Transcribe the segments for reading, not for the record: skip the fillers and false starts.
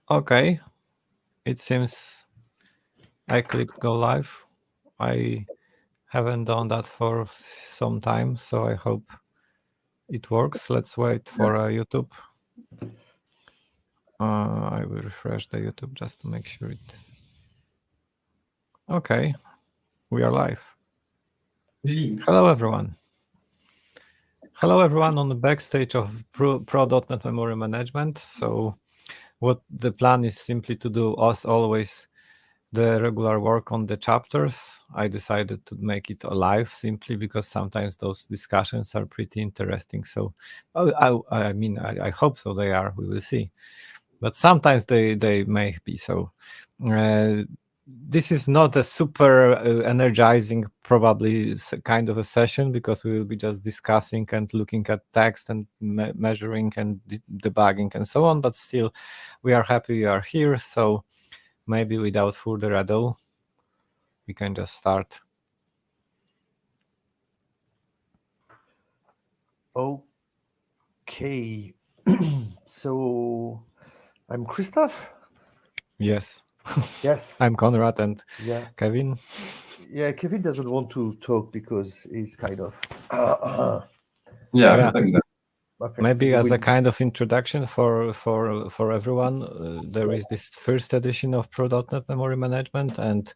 Okay, it seems I clicked go live. I haven't done that for some time, so I hope it works. Let's wait for YouTube. I will refresh the YouTube just to make sure it. Okay, we are live. Hello, everyone. Hello, everyone on the backstage of Pro.NET Memory Management. So what the plan is simply to do, as always, the regular work on the chapters. I decided to make it live simply because sometimes those discussions are pretty interesting. So I mean, I hope so they are, we will see. But sometimes they may be so. This is not a super energizing, probably kind of a session, because we will be just discussing and looking at text and measuring and debugging and so on. But still, we are happy you are here. So maybe without further ado, we can just start. Okay. So I'm Christoph. Yes. Yes. I'm Konrad and Kevin. Yeah, Kevin doesn't want to talk because he's kind of. Yeah. Like that. Okay, Maybe so as a kind of introduction for everyone, there is this first edition of Pro.NET Memory Management, and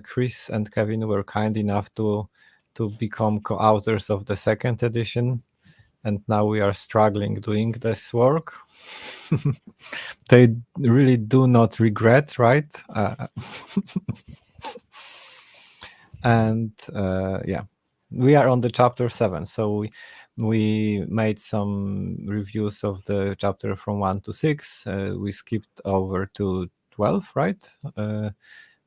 Chris and Kevin were kind enough to become co-authors of the second edition, and now we are struggling doing this work. They really do not regret, right? And yeah, we are on the chapter 7, so we made some reviews of the chapter from 1 to 6. We skipped over to 12, right?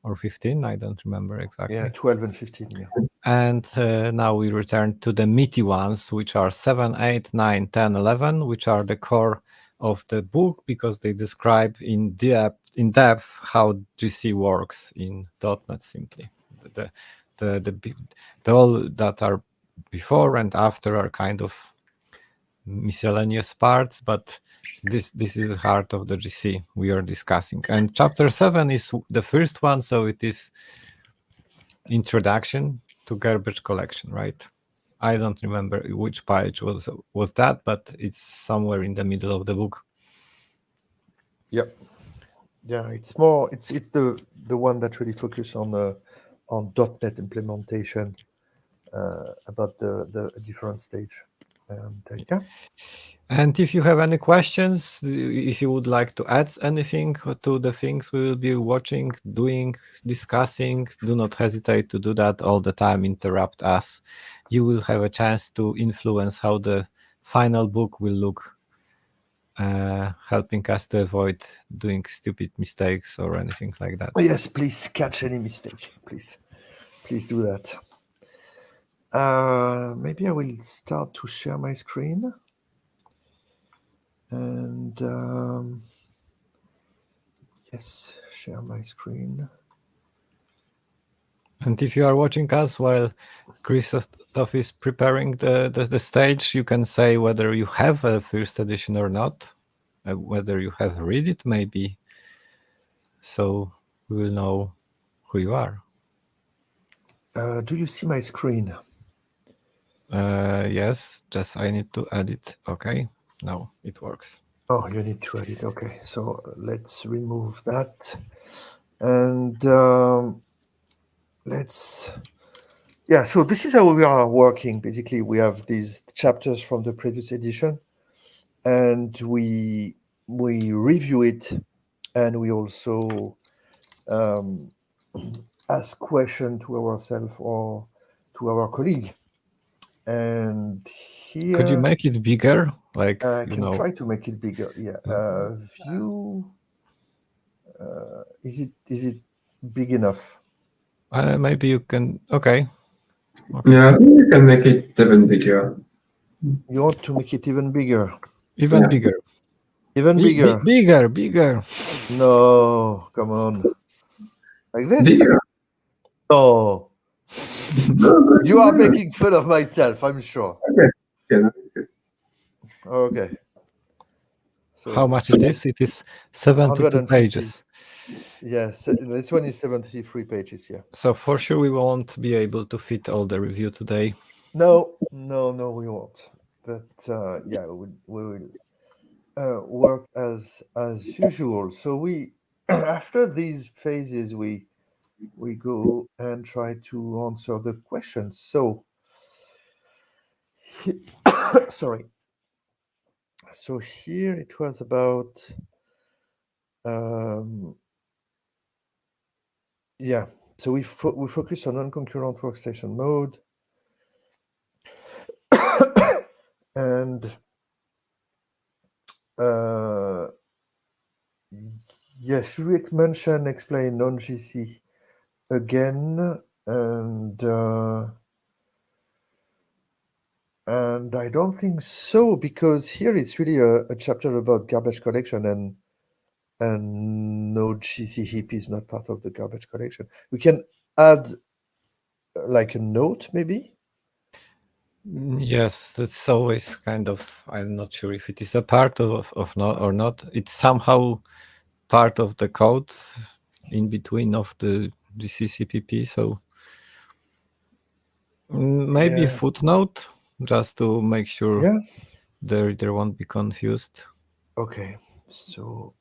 Or 15, I don't remember exactly. Yeah, 12 and 15, yeah. And now we return to the meaty ones, which are 7, 8, 9, 10, 11, which are the core of the book, because they describe in depth how GC works in .NET simply. The all that are before and after are kind of miscellaneous parts, but this is the heart of the GC we are discussing. And chapter 7 is the first one, so it is introduction to garbage collection, right? I don't remember which page was that, but it's somewhere in the middle of the book. Yep. Yeah, it's more. It's the one that really focuses on .NET implementation, about the different stage. Yeah. And if you have any questions, if you would like to add anything to the things we will be watching, doing, discussing, do not hesitate to do that all the time. Interrupt us. You will have a chance to influence how the final book will look, helping us to avoid doing stupid mistakes or anything like that. Yes, please catch any mistake. Please do that. Maybe I will start to share my screen. And yes, share my screen. And if you are watching us while Christoph is preparing the stage, you can say whether you have a first edition or not, whether you have read it maybe, so we will know who you are. Do you see my screen? Yes, just I need to edit. Okay, now it works. Oh, you need to edit. Okay, so let's remove that. And yeah, so this is how we are working. Basically, we have these chapters from the previous edition, and we review it, and we also ask questions to ourselves or to our colleague. And here, could you make it bigger? Like I can try to make it bigger. Yeah, view. Is it big enough? Maybe you can. Okay. Yeah, I think you can make it even bigger. You want to make it even bigger? Even bigger. Even bigger. Bigger. No, come on. Like this? Bigger. No. You are making fun of myself, I'm sure. Okay. Okay. So How much it is? It is 72 150. pages. Yes, this one is 73 pages. Yeah. So for sure we won't be able to fit all the review today. No, we won't. But yeah, we will work as usual. So we after these phases we go and try to answer the questions. So sorry. So here it was about yeah. So we focus on non-concurrent workstation mode and yes, should we explain non-GC again? And I don't think so, because here it's really a chapter about garbage collection, and no GC heap is not part of the garbage collection. We can add like a note, maybe. Yes, that's always kind of, I'm not sure if it is a part of not or not. It's somehow part of the code in between of the GCCPP. So maybe Yeah. footnote just to make sure Yeah. the reader won't be confused. Okay. So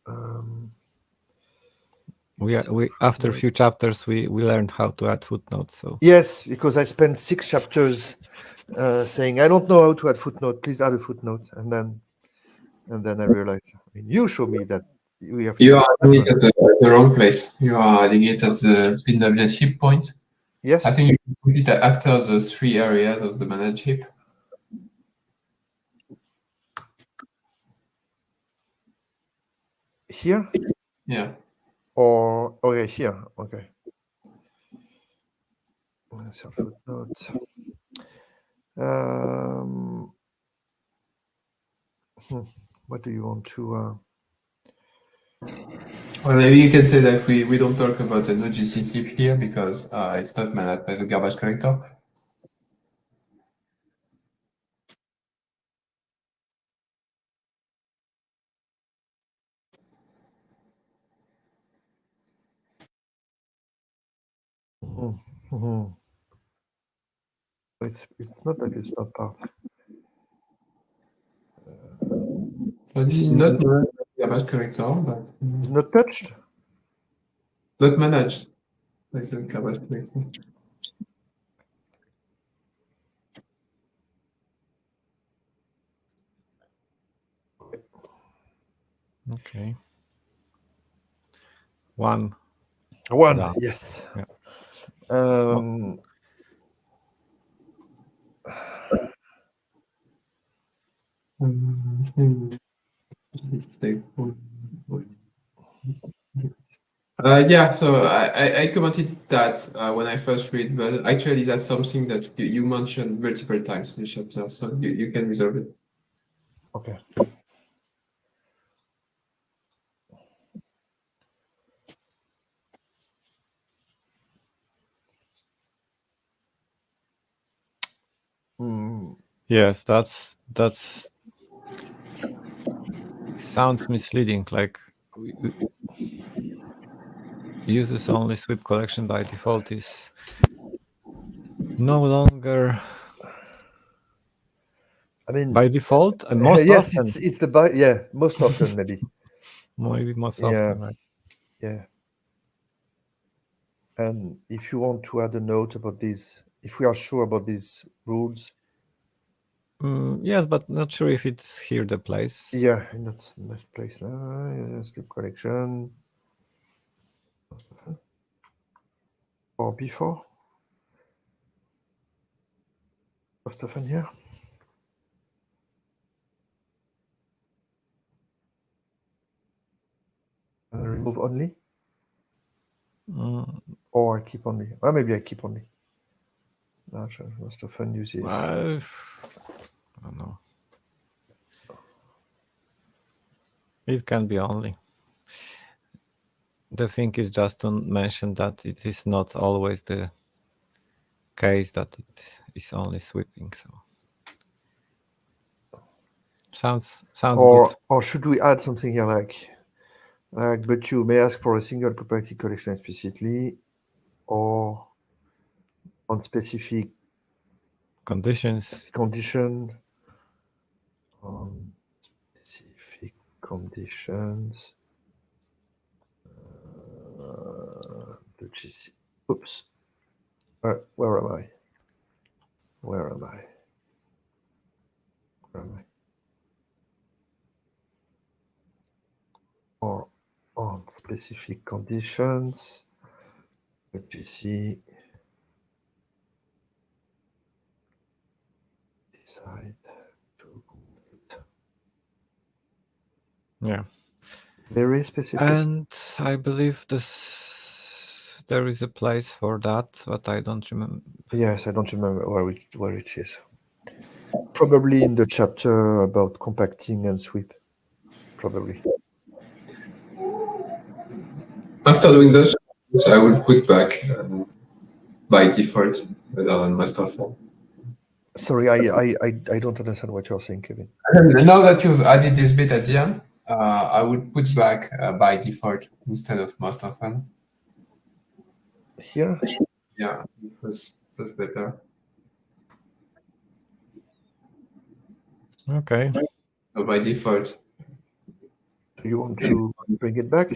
We after a few chapters we learned how to add footnotes. So yes, because I spent 6 chapters saying I don't know how to add footnote. Please add a footnote, and then I realized you show me that we have. You are adding it at the wrong place. You are adding it at the PWS heap point. Yes. I think you can put it after the 3 areas of the manage heap. Here. Yeah. Or okay, here. Okay. So footnote. What do you want to? Well, maybe you can say that we don't talk about the Node.js heap here because it's not managed by the garbage collector. It's not that it's not part. It's not managed by the garbage collector, but It's not touched. not managed by the garbage collector. okay. One. One. Yes. Yeah. Yeah, so I commented that when I first read, but actually that's something that you mentioned multiple times in the chapter, so you can resolve it. Okay. Yes, that's sounds misleading. Like uses only sweep collection by default is no longer. I mean, by default, and most yes, often. it's the most often maybe. Maybe most Yeah. often, right? Yeah. And if you want to add a note about this, if we are sure about these rules. Yes, but not sure if it's here the place. Yeah, in that place. Script collection. Or before. Most often here. Remove only. Or I keep only. Or maybe I keep only. Most often uses. I don't know. It can be only. The thing is just to mention that it is not always the case that it is only sweeping. So Sounds good. Or should we add something here like, but you may ask for a single property collection explicitly, or on specific Conditions. condition, on specific conditions. The GC. Oops. Where am I? Where am I? Where am I? Or on specific conditions, the GC decide to complete. Yeah. Very specific. And I believe there is a place for that, but I don't remember. Yes, I don't remember where it is. Probably in the chapter about compacting and sweep. Probably. After doing those, I would put back by default rather than master form. Sorry, I don't understand what you're saying, Kevin. And now that you've added this bit at the end, I would put back by default instead of master form. Here? Yeah, that's better. Okay. So by default, Do you want to bring it back?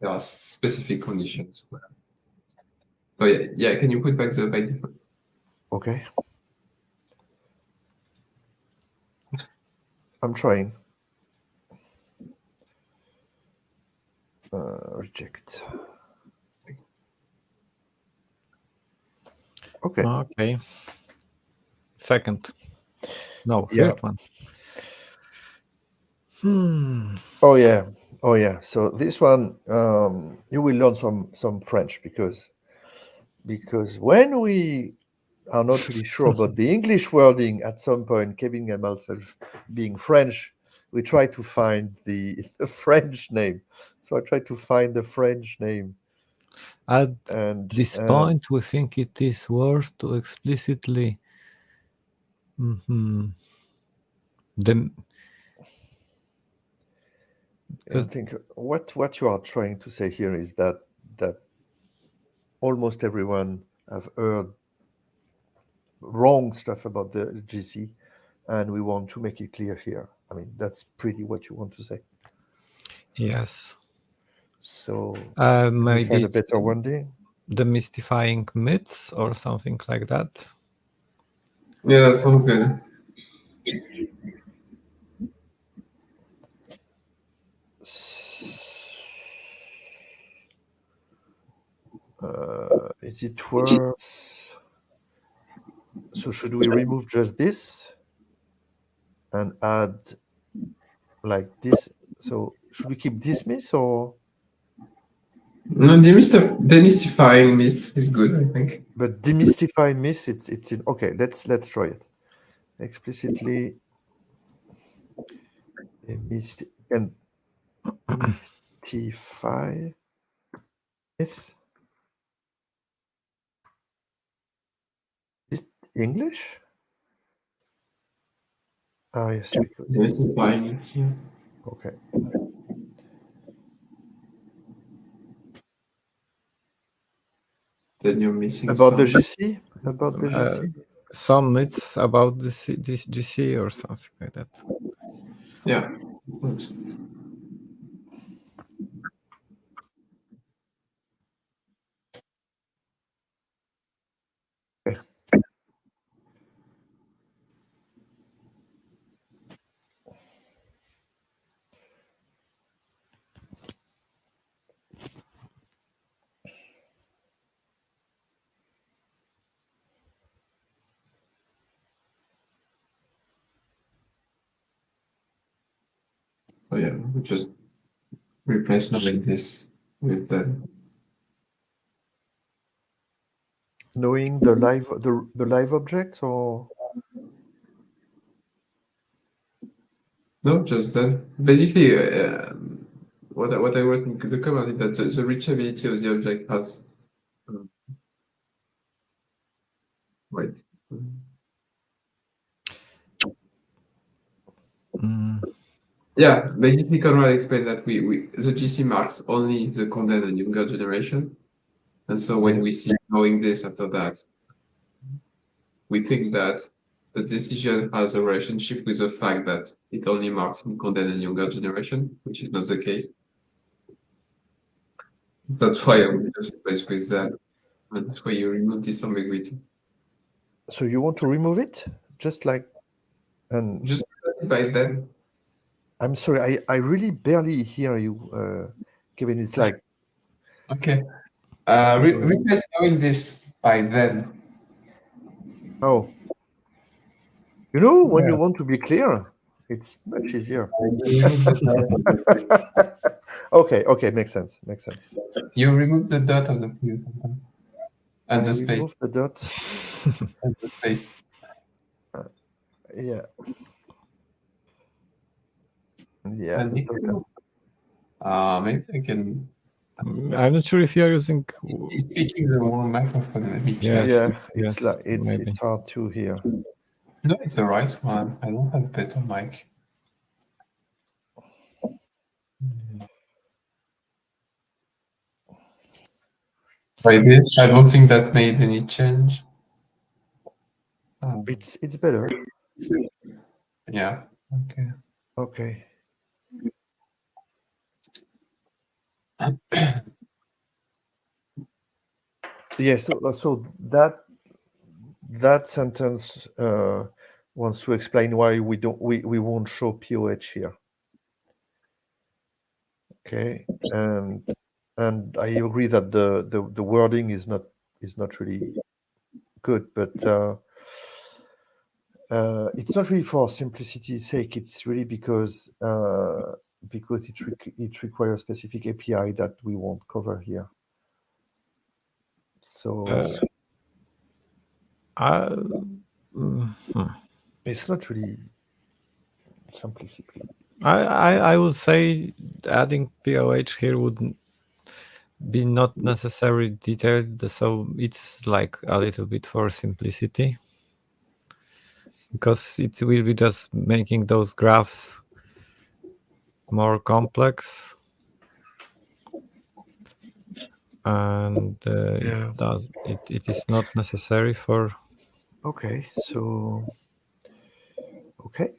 there are specific conditions. So yeah, can you put back the by default? Okay. I'm trying. Reject. Okay. Okay. Second. No, Yeah. third one. Oh yeah. Oh yeah. So this one, you will learn some French because when we are not really sure about the English wording at some point, Kevin and myself being French, we try to find the French name. So I try to find the French name. At And this point, we think it is worth to explicitly I think what you are trying to say here is that almost everyone have heard wrong stuff about the GC, and we want to make it clear here. I mean, that's pretty what you want to say. Yes. So maybe find a better one day. Demystifying myths or something like that. Yeah, that sounds good. Is it worth? So should we remove just this and add like this? So should we keep dismiss or? No, demystifying myth is good, I think. But demystify myth, it's in. Okay, let's try it. Explicitly and demystify myth. Is it English? Ah yes, because Demystifying myth, yeah. okay. Then you're missing About the some. GC? About the GC? Some myths about this GC or something like that. Yeah. Oops. Okay. So yeah, we just replace knowing this with the. Knowing the live objects or No, just that. Basically, what I wrote in the comment is that the reachability of the object has. Wait. Yeah, basically Conrad explained that the GC marks only the content and younger generation. And so when we see knowing this after that, we think that the decision has a relationship with the fact that it only marks content and younger generation, which is not the case. That's why I would just replace with that. And that's why you remove this ambiguity. So you want to remove it? Just like, and just by then. I'm sorry, I really barely hear you, Kevin. It's like, okay. Replace knowing this by then. Oh, you know, when you want to be clear, it's much easier. Okay, makes sense. You remove the dot of the previous sentence. And the space. Remove the dot. And the space. Yeah. Maybe I can. I'm not sure if you are using. He's speaking the wrong microphone. It's hard to hear. No, it's the right one. I don't have a better mic. By this, I don't think that made any change. It's better. Yeah. Okay. Yes. So that sentence wants to explain why we won't show POH here. Okay, and I agree that the wording is not really good, but it's not really for simplicity's sake. It's really because it requires specific API that we won't cover here. So it's not really simplicity. I would say adding POH here would be not necessarily detailed, so it's like a little bit for simplicity, because it will be just making those graphs more complex, and it is not necessary for. Okay, so okay.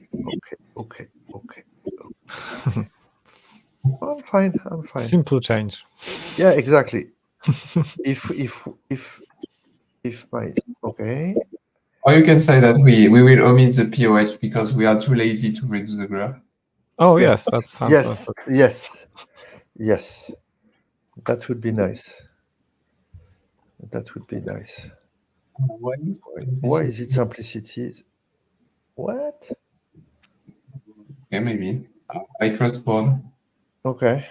I'm fine. Simple change. Yeah, exactly. if my okay. Or you can say that we will omit the POH because we are too lazy to redo the graph. Oh yes, that sounds. Yes. That would be nice. Why is it simplicity? What? Okay, maybe. I trust one. Okay.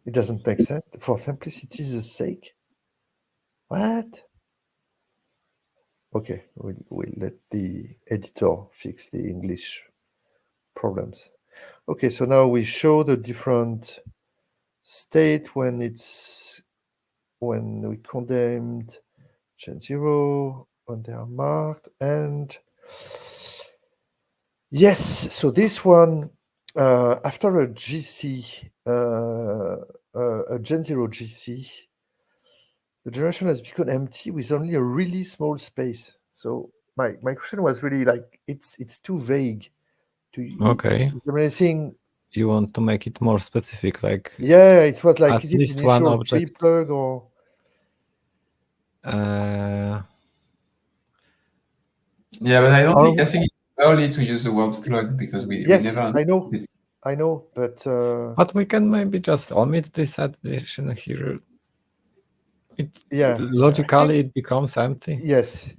It doesn't make sense. For simplicity's sake. What? Okay, we'll let the editor fix the English problems. Okay, so now we show the different state when we condemned Gen 0, when they are marked, and yes, so this one, after a GC, a Gen 0 GC, the generation has become empty with only a really small space. So my question was really like, it's too vague. Okay. Anything you want to make it more specific, like it was like, at is it least one initial object. free plug or? Yeah, but I think it's early to use the word plug because we never. I know, but we can maybe just omit this addition here. Logically it becomes empty. Yes.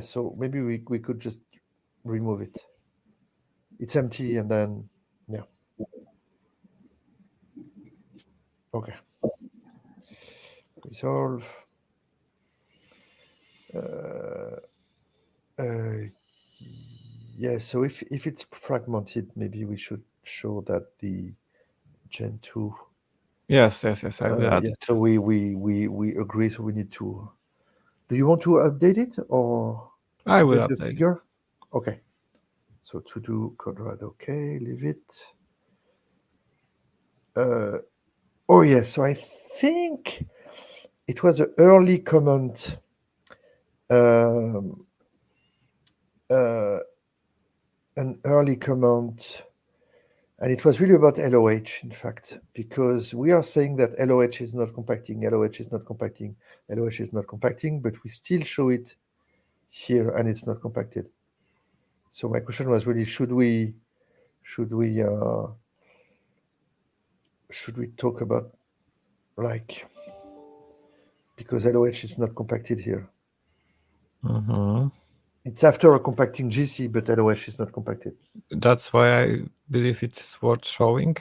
So maybe we could just remove it. It's empty, and then okay. Resolve. So if it's fragmented, maybe we should show that the Gen 2. Yes. I will add it. So we agree. So we need to. Do you want to update it, or I will update the update figure? Okay. So to do Conrad, okay, leave it. Oh yes, so I think it was an early comment. An early comment, and it was really about LOH, in fact, because we are saying that LOH is not compacting, LOH is not compacting, LOH is not compacting, but we still show it here, and it's not compacted. So my question was really, should we talk about, like, because LOH is not compacted here. It's after a compacting GC, but LOH is not compacted. That's why I believe it's worth showing.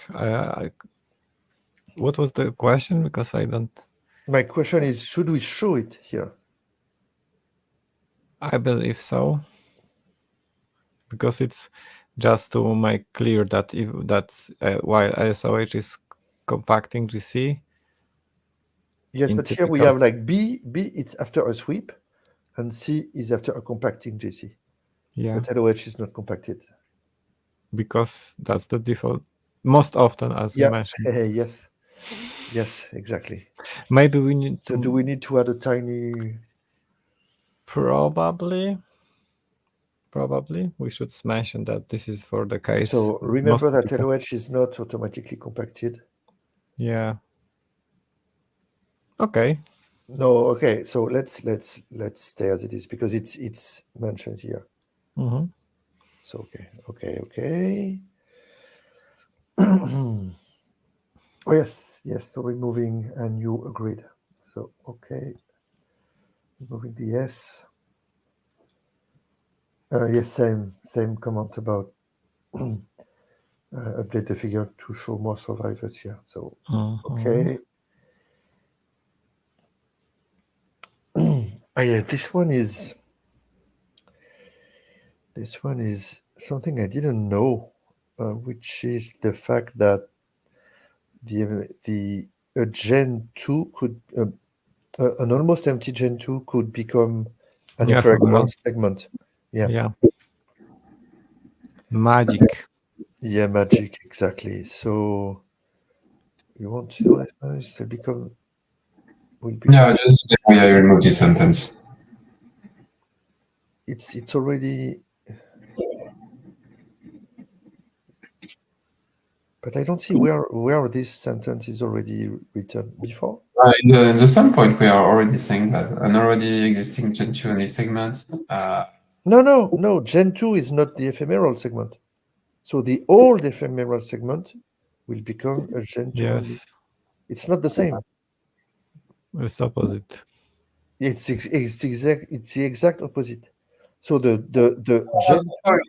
What was the question? Because I don't. My question is, should we show it here? I believe so. Because it's just to make clear that if that's while SOH is compacting GC. Yes, but here we have like B, it's after a sweep, and C is after a compacting GC. Yeah. But LOH is not compacted. Because that's the default most often, as we mentioned. Yes. Yes, exactly. Maybe we need to. So do we need to add a tiny? Probably we should mention that this is for the case. So remember that LOH is not automatically compacted. Yeah. Okay. No, okay. So let's stay as it is because it's mentioned here. So okay. Oh yes. So removing a new grid. So okay, removing the S. Yes, same comment about update the figure to show more survivors here. So okay. Yeah, this one is something I didn't know, which is the fact that a Gen 2 could an almost empty Gen 2 could become an ephemeral segment. Yeah. Magic. Yeah, magic, exactly. So you want to become Yeah, just I remove this sentence. It's already, but I don't see where this sentence is already written before. In the some point, we are already saying that an already existing Gen 2 only segment. No. Gen 2 is not the ephemeral segment. So the old ephemeral segment will become a Gen 2 only. It's not the same. It's opposite. It's the exact opposite. So the Gen. Sorry.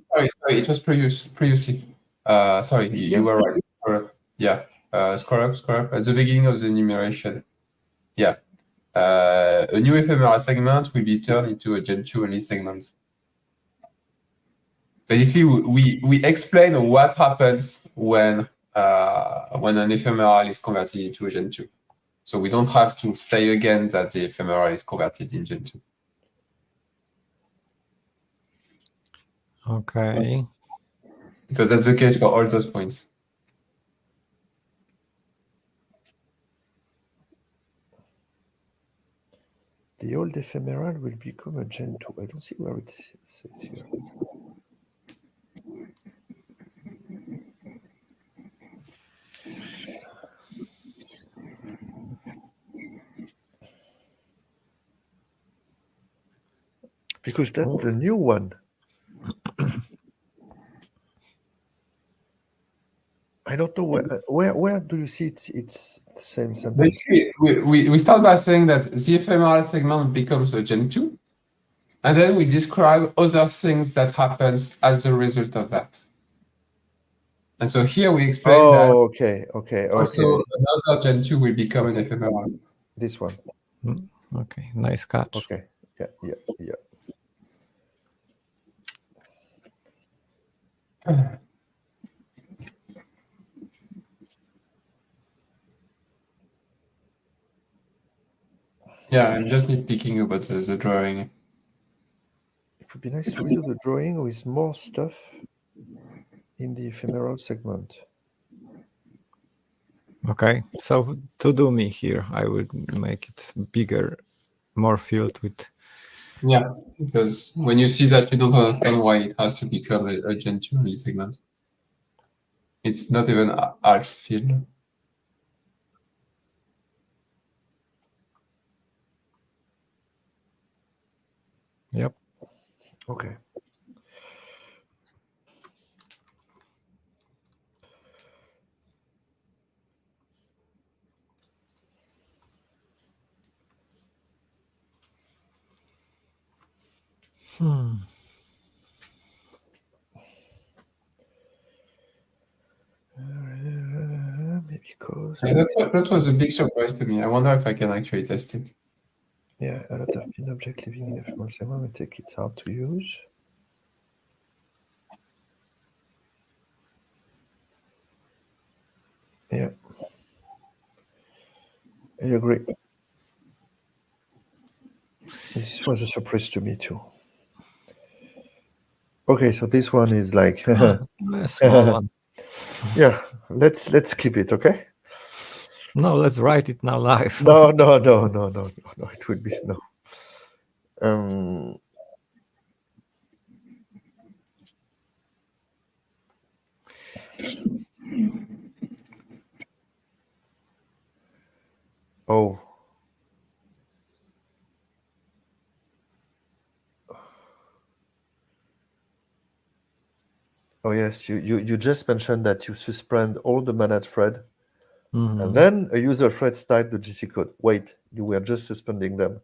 It was previously. Sorry, you were right. Yeah. Scroll up at the beginning of the enumeration. Yeah. A new ephemeral segment will be turned into a Gen 2 only segment. Basically, we explain what happens when an ephemeral is converted into a Gen 2. So we don't have to say again that the ephemeral is converted in Gen 2. Okay. Because that's the case for all those points. The old ephemeral will become a Gen 2. I don't see where it says here. Because that's the new one. I don't know where do you see it's the same sentence? We start by saying that the ephemeral segment becomes a Gen 2, and then we describe other things that happens as a result of that. And so here we explain that. Okay. Also, another Gen 2 will become an ephemeral. This one. Okay, nice catch. Okay. Yeah. Yeah, I'm just nitpicking about the drawing. It would be nice to redo the drawing with more stuff. in the ephemeral segment. Okay, so to do me here, I will make it bigger, more filled with. Yeah, because when you see that, you don't understand why it has to become a Gen2 segment. It's not even half filled. Yep. Okay. Maybe cause. That was a big surprise to me. I wonder if I can actually test it. Yeah, a lot of pin object living in ephemeral segment. I think it's hard to use. Yeah, I agree. This was a surprise to me too. Okay, so this one is like A small one. yeah. Let's keep it, okay? No, let's write it now live. No. It would be no. Oh. Oh yes, you just mentioned that you suspend all the managed thread, and then a user thread start the GC code. Wait, you were just suspending them.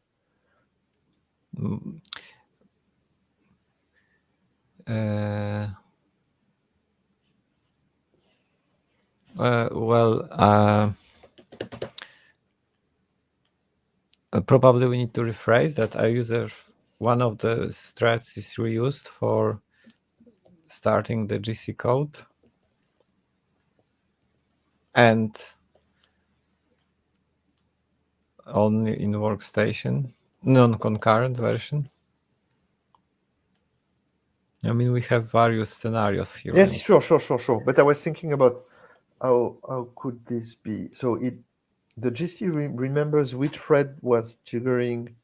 Probably we need to rephrase that. A user, one of the threads is reused for starting the GC code, and only in workstation, non-concurrent version. I mean, we have various scenarios here. Yes, sure. But I was thinking about how could this be? So the GC remembers which thread was triggering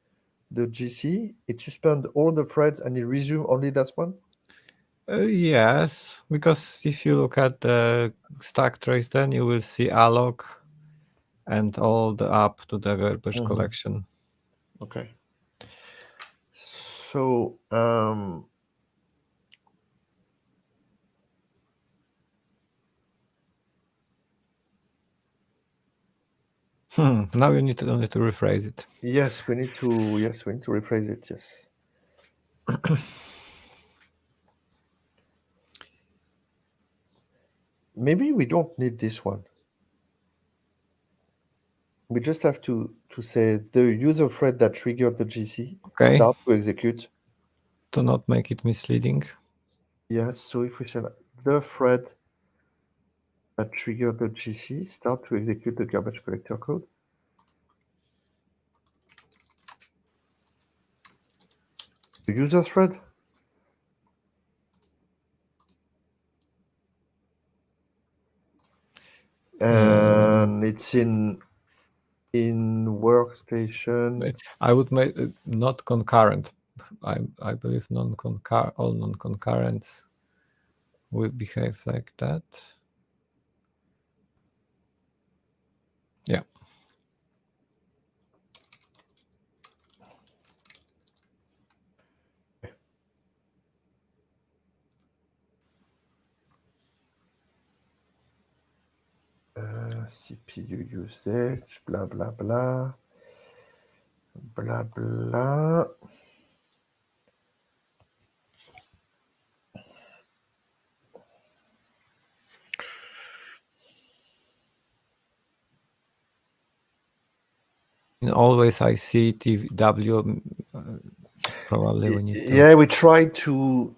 the GC. It suspend all the threads and it resume only that one. Yes, because if you look at the stack trace, then you will see alloc and all the up to the garbage collection. Okay. So now you need only to rephrase it. yes, we need to rephrase it. Yes. Maybe we don't need this one. We just have to say the user thread that triggered the GC start to execute. To not make it misleading. Yes, so if we say the thread that triggered the GC start to execute the garbage collector code. The user thread. And it's in workstation. I would make it not concurrent. I believe all non-concurrents will behave like that. Yeah. CPU usage, blah blah blah, blah blah. Always I see TW. Probably we need to. Yeah, we try to,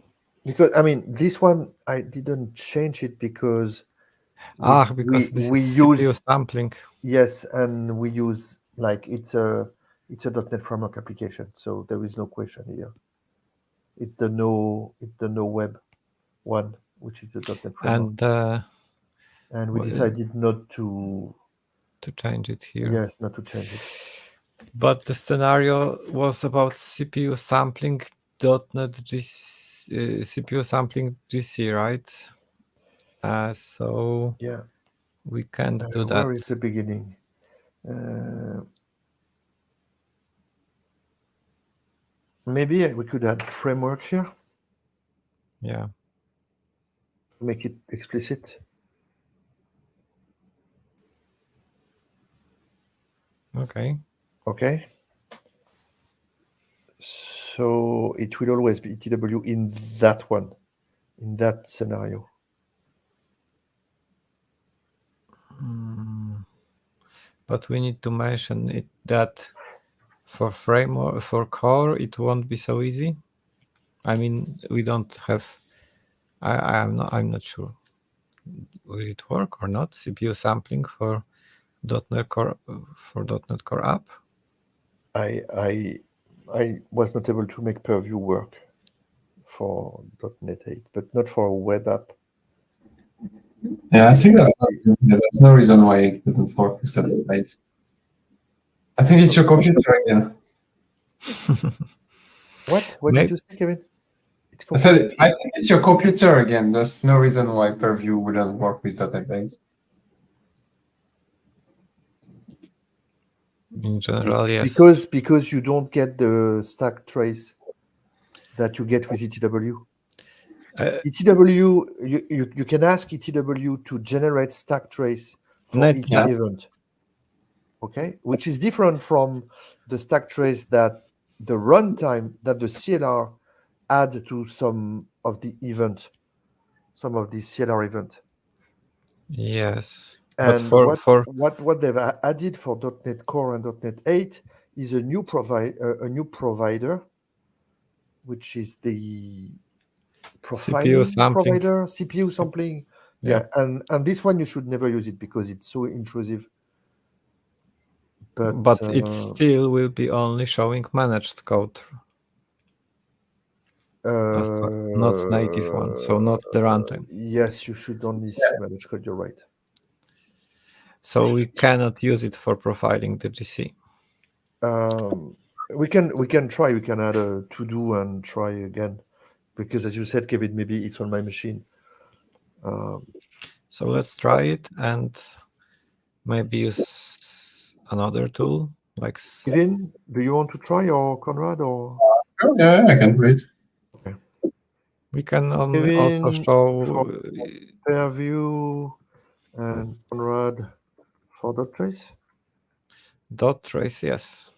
because I mean this one I didn't change it because because this is CPU sampling. Yes, and we use like it's a .NET Framework application, so there is no question here. It's the no web one which is the .NET framework. And we decided not to change it here. Yes, not to change it. But the scenario was about CPU sampling .NET GC, CPU sampling GC, right? So yeah, we can't do that. Where is the beginning? Maybe we could add framework here. Yeah. Make it explicit. Okay. Okay. So it will always be ETW in that one, in that scenario. But we need to mention it that for framework, for core, it won't be so easy. I mean, we don't have. I'm not sure. Will it work or not? CPU sampling for .NET Core app. I was not able to make Purview work for .NET 8, but not for a web app. Yeah, I think there's no reason why it wouldn't work with .NET 8. I think it's your computer again. What did you say, Kevin? I said, I think it's your computer again. There's no reason why Purview wouldn't work with .NET 8. In general, yes. Because you don't get the stack trace that you get with ETW. ETW, you can ask ETW to generate stack trace for each event. Okay, which is different from the stack trace that the runtime, that the CLR adds to some of the CLR event. Yes. And but what they've added for .NET Core and .NET 8 is a new provider, which is the profiling provider, CPU sampling. Yeah, and this one you should never use it because it's so intrusive. But it still will be only showing managed code. Not native one, so not the runtime. Yes, you should only see managed code, you're right. So we cannot use it for profiling the GC. We can try. We can add a to do and try again, because as you said, Kevin, maybe it's on my machine. So let's try it and maybe use another tool like. Kevin, do you want to try, or Conrad, or? Yeah, I can do it. Okay. We can also show Purview and Conrad for dot trace. Dot trace, yes.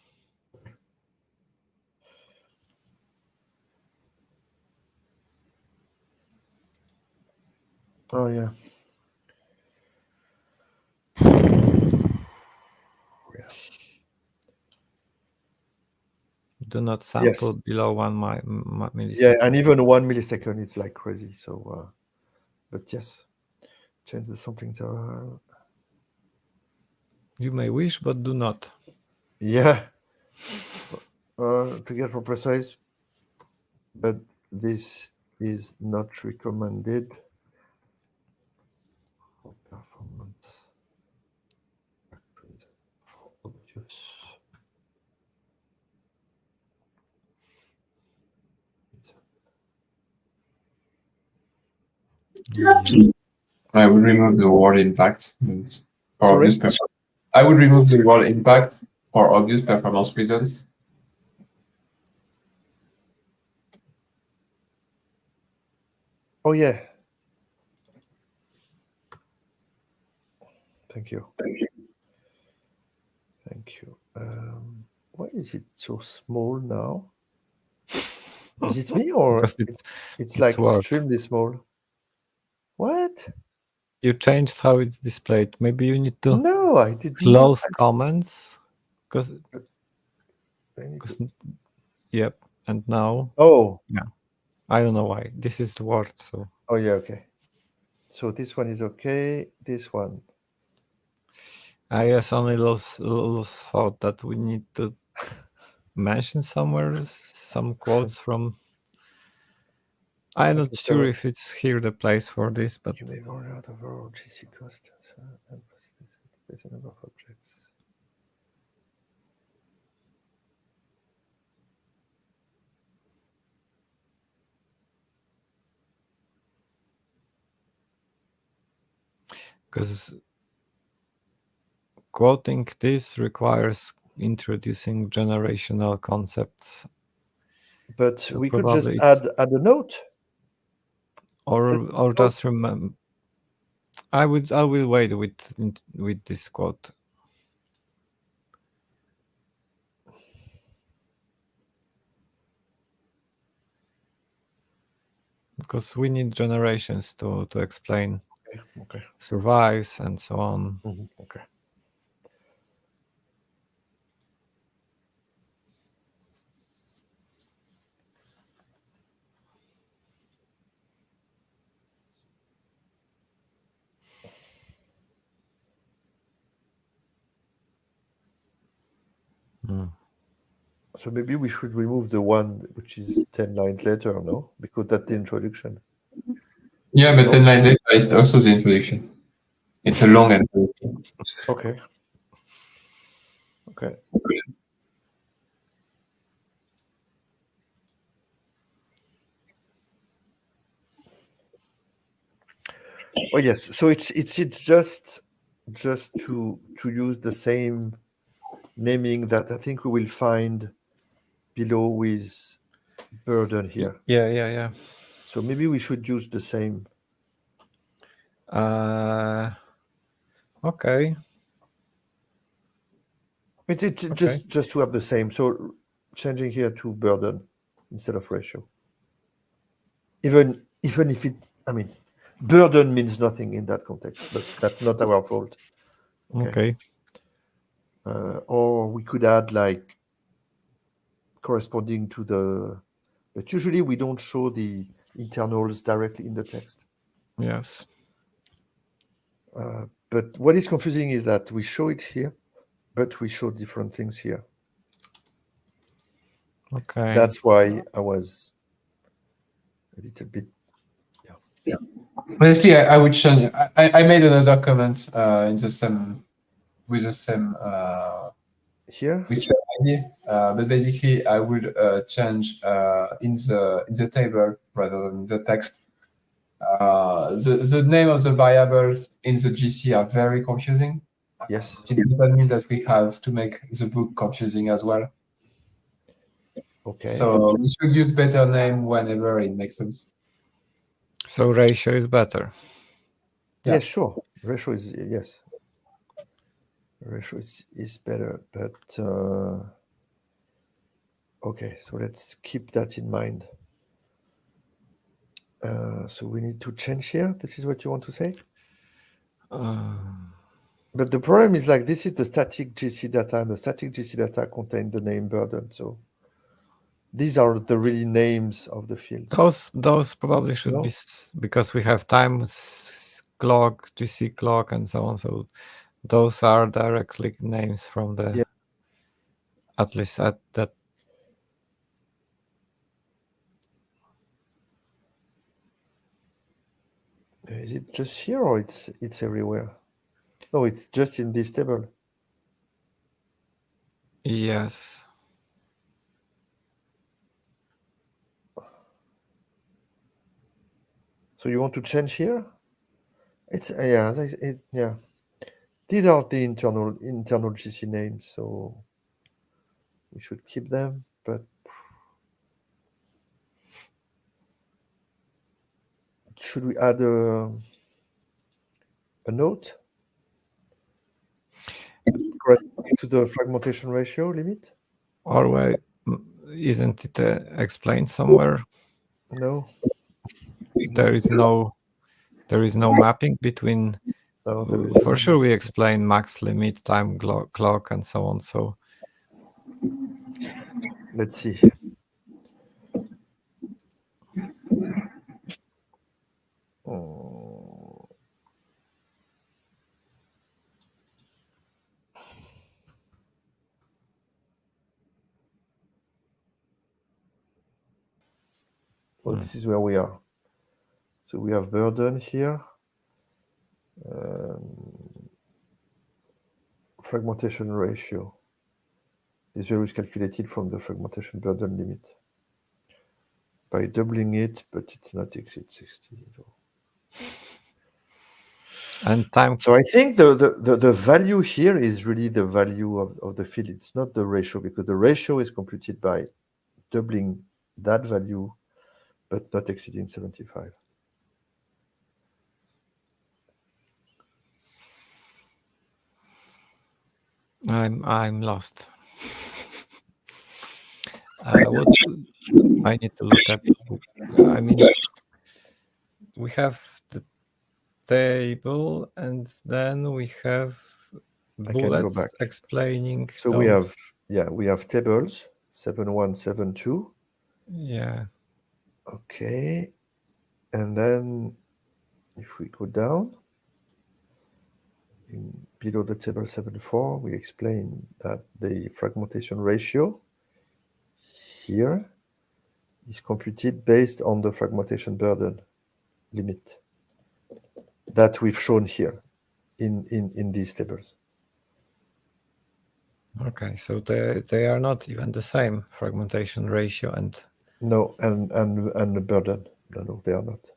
Oh yeah. Do not sample below 1 millisecond. Yeah, and even 1 millisecond, it's like crazy. So, but yes, change the sampling tower. You may wish, but do not. Yeah. To get more precise, but this is not recommended for performance. I would remove the word impact. Sorry? I would remove the word impact for obvious performance reasons. Oh yeah. Thank you. Thank you. Why is it so small now? Is it me, or it's like extremely small? What? You changed how it's displayed. Maybe you need to I did close comments because yep. And now I don't know why this is the word. So okay. So this one is okay. This one. I just only lost thought that we need to mention somewhere some quotes from. I'm not sure if it's here the place for this, but you may run out of overall GC cost and place a number of objects. because quoting this requires introducing generational concepts. But So we could just probably add a note. or just remember. I will wait with this quote. Because we need generations to explain Okay. survives and so on. Okay. So maybe we should remove the one which is 10 lines later, no? Because that's the introduction. Yeah, but 10 lines later is also the introduction. It's a long introduction. Okay. Okay. Oh yes. So it's just to use the same naming that I think we will find below with burden here. Yeah. So maybe we should use the same. Okay. It's Okay. just to have the same. So changing here to burden instead of ratio. Even if it, I mean, burden means nothing in that context, but that's not our fault. Okay. Or we could add like corresponding to the, but usually we don't show the internals directly in the text. Yes. But what is confusing is that we show it here, but we show different things here. Okay. That's why I was a little bit. Yeah. Honestly, I would change. I made another comment in the same with the same Here? with same idea, but basically I would change in the table rather than the text. The name of the variables in the GC are very confusing. Yes. It doesn't mean that we have to make the book confusing as well. Okay. So we should use better name whenever it makes sense. So ratio is better. Yeah. Yes, sure. Ratio is, yes. Ratio is better, but okay, so let's keep that in mind. So we need to change here. This is what you want to say? But the problem is like this is the static GC data, and the static GC data contain the name burden. So these are the really names of the fields. Those probably should be because we have time clock, GC clock, and so on. So those are directly names from the at least at that. Is it just here or it's everywhere? No, it's just in this table. Yes. So you want to change here? It's yeah. These are the internal GC names, so we should keep them. But should we add a note to the fragmentation ratio limit? Or why isn't it explained somewhere? No. There is no mapping between. For sure, we explain max limit, time clock, and so on. So let's see. Well, this is where we are. So we have burden here. Fragmentation ratio. This value is calculated from the fragmentation burden limit by doubling it, but it's not exceed 60 at all. And time. So I think the value here is really the value of the field. It's not the ratio, because the ratio is computed by doubling that value, but not exceeding 75. I'm lost. What I need to look at? I mean, we have the table, and then we have I can go bullets back. explaining. So we have tables 7172. Yeah. Okay, and then if we go down below the table 74, we explain that the fragmentation ratio here is computed based on the fragmentation burden limit that we've shown here in these tables. Okay, so they are not even the same fragmentation ratio and no and the burden. No, they are not.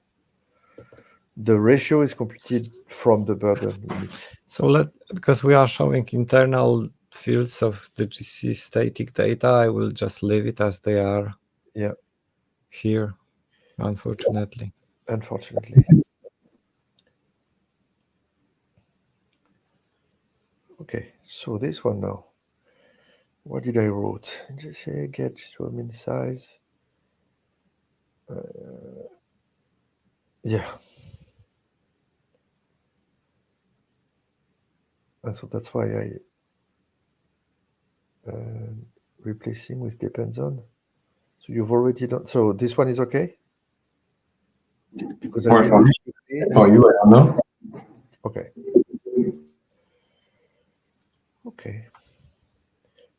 The ratio is computed from the burden limit. So because we are showing internal fields of the GC static data, I will just leave it as they are. Yeah. Here, unfortunately. Unfortunately. Okay, so this one now. What did I wrote? Just say get to min size. Yeah. And so that's why I replacing with depends on. So you've already done. So this one is okay? Because Or for me, for you, I don't know. Okay. Okay.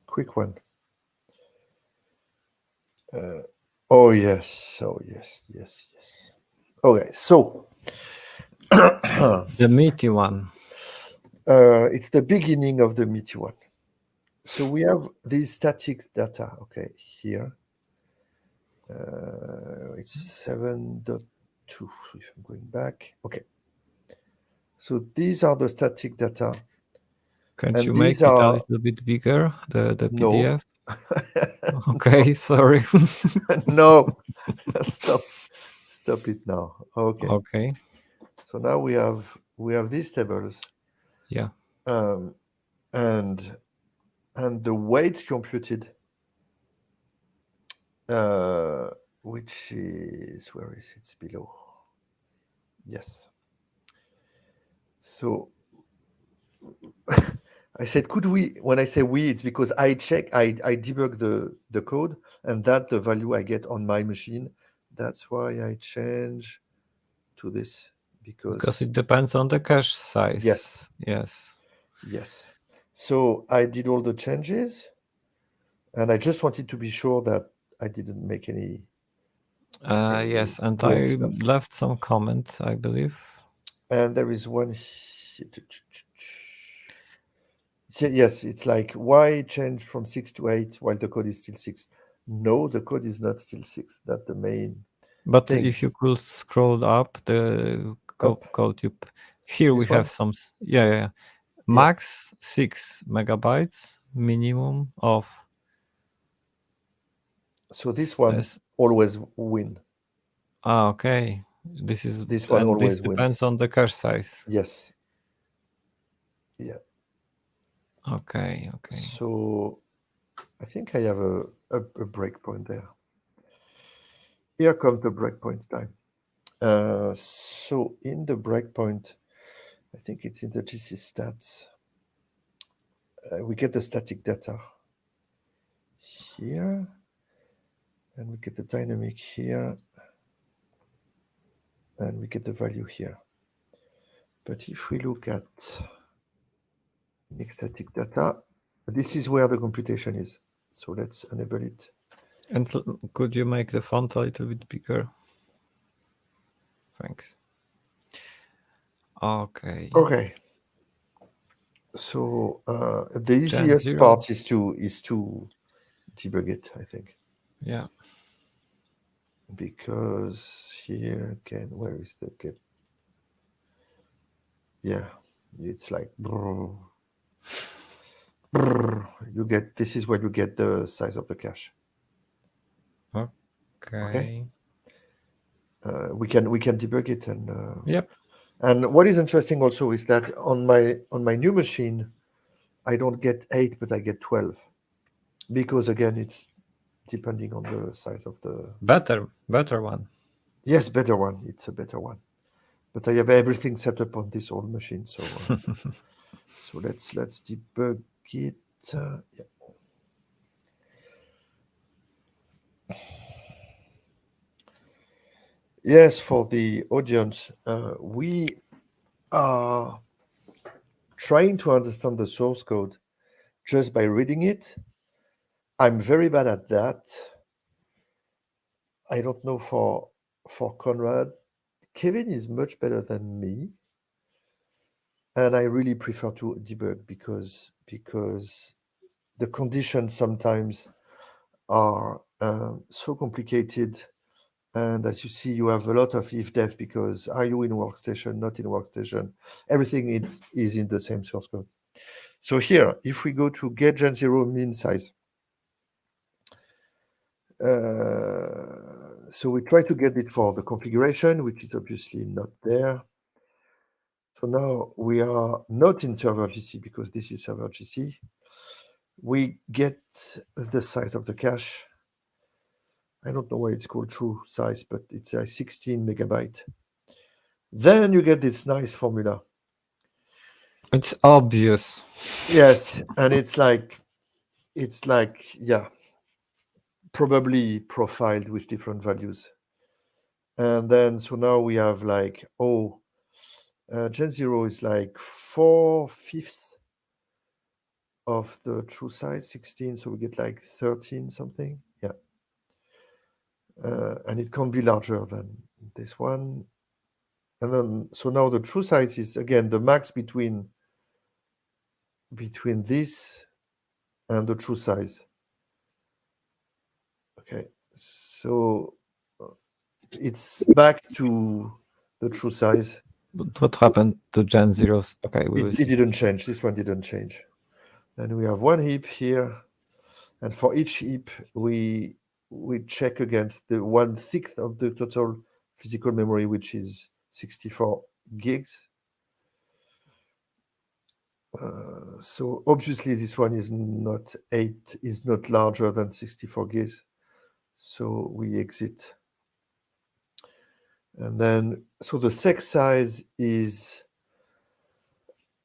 Quick one. Oh yes. Oh yes. Yes. Yes. Okay. So the meaty one. It's the beginning of the meaty one. So we have these static data. Okay, here. It's 7.2 if I'm going back. Okay. So these are the static data. Can't you make it a little bit bigger, the PDF? No. Okay, sorry. No. Stop it now. Okay. Okay. So now we have these tables. Yeah. And the weights computed, which is, where is it? It's below. Yes. So I said, could we, when I say we, it's because I debug the code, and that the value I get on my machine. That's why I change to this, because it depends on the cache size. Yes. So I did all the changes, and I just wanted to be sure that I didn't make any. Yes, and I left some comment, I believe. And there is one. Yes, it's like, why change from 6 to 8 while the code is still 6? No, the code is not still 6. That's the main thing. If you could scroll up the code, here we have some. Yeah. Max 6 megabytes, minimum of. So this one always win. Okay. This one always depends on the cache size. Yes. Yeah. Okay. So I think I have a breakpoint there. Here comes the breakpoint time. So in the breakpoint, I think it's in the GC stats. We get the static data here, and we get the dynamic here, and we get the value here. But if we look at static data, this is where the computation is. So let's enable it. And could you make the font a little bit bigger? Thanks. Okay. Okay. So the easiest Zero. part is to debug it, I think, Yeah. because here again, where is the get? Yeah, it's like brrr, brrr. You get, this is where you get the size of the cache. Okay. We can debug it, and Yep. and what is interesting also is that on my new machine, I don't get 8, but I get 12, because again, it's depending on the size of the Better one. Yes, better one. It's a better one. But I have everything set up on this old machine, so so let's debug it. Yeah. Yes, for the audience, we are trying to understand the source code just by reading it. I'm very bad at that. I don't know for Conrad. Kevin is much better than me, and I really prefer to debug because the conditions sometimes are so complicated. And as you see, you have a lot of if-def, because are you in workstation, not in workstation? Everything is in the same source code. So here, if we go to get gen 0 mean size, so we try to get it for the configuration, which is obviously not there. So now we are not in server GC, because this is server GC. We get the size of the cache. I don't know why it's called true size, but it's a 16 megabyte. Then you get this nice formula. It's obvious. Yes, and it's like, yeah, probably profiled with different values. And then, so now we have like, gen 0 is like 4/5 of the true size, 16. So we get like 13 something. Yeah. And it can be larger than this one. And then, so now the true size is, again, the max between this and the true size. Okay, so it's back to the true size. But what happened to Gen Zeros? Okay, we will It see. didn't change. This one didn't change. Then we have one heap here, and for each heap we check against the 1/6 of the total physical memory, which is 64 gigs. So obviously this one is not larger than 64 gigs. So we exit. And then, so the sec size is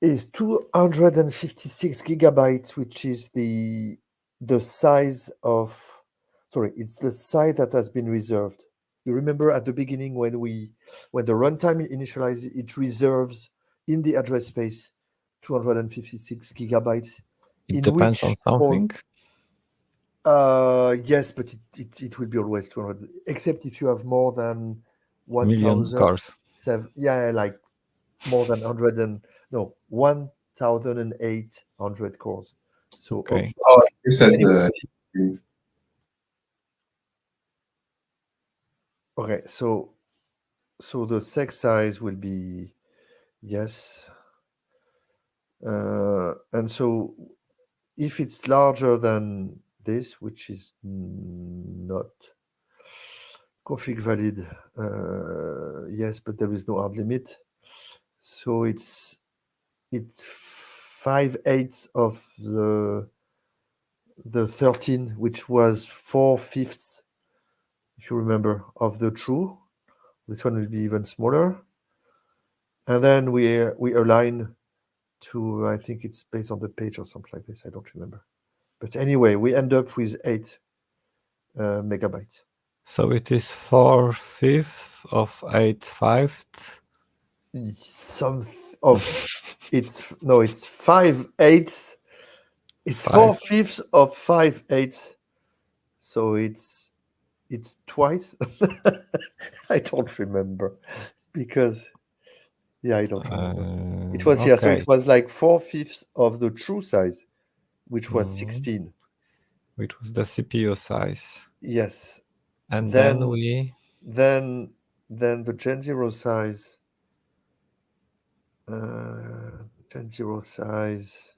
256 gigabytes, which is the size of, sorry, it's the size that has been reserved. You remember at the beginning when the runtime initializes, it reserves in the address space 256 gigabytes. It depends on something. Yes, but it will be always 200, except if you have more than 1,000,000 cores. Yeah, like more than 1,800 cores. So okay. You said okay, so the sec size will be yes, and so if it's larger than this, which is not config valid, yes, but there is no hard limit. So it's 5/8 of the 13, which was 4/5, if you remember, of the true. This one will be even smaller. And then we align to, I think it's based on the page or something like this. I don't remember. But anyway, we end up with 8 megabytes. So it is 4/5 of 8/5. Some of it's 5/8. It's 4/5 of 5/8. So it's twice. I don't remember. because I don't remember. It was so it was like 4/5 of the true size, which was 16. Which was the CPU size. Yes. And then we then the Gen 0 size. Gen 0 size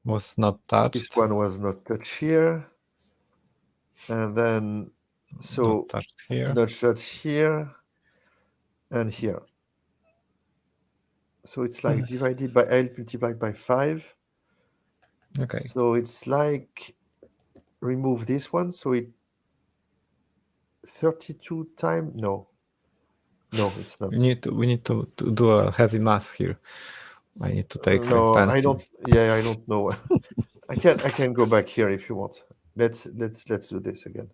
was not touched. This one was not touched here. And then not touched here. Not touched here and here. So it's like divided by L multiplied by 5. Okay. So it's like remove this one. So it 32 times. No, it's not. We need to do a heavy math here. I need to take. No, I don't. Yeah, I don't know. I can go back here if you want. Let's do this again.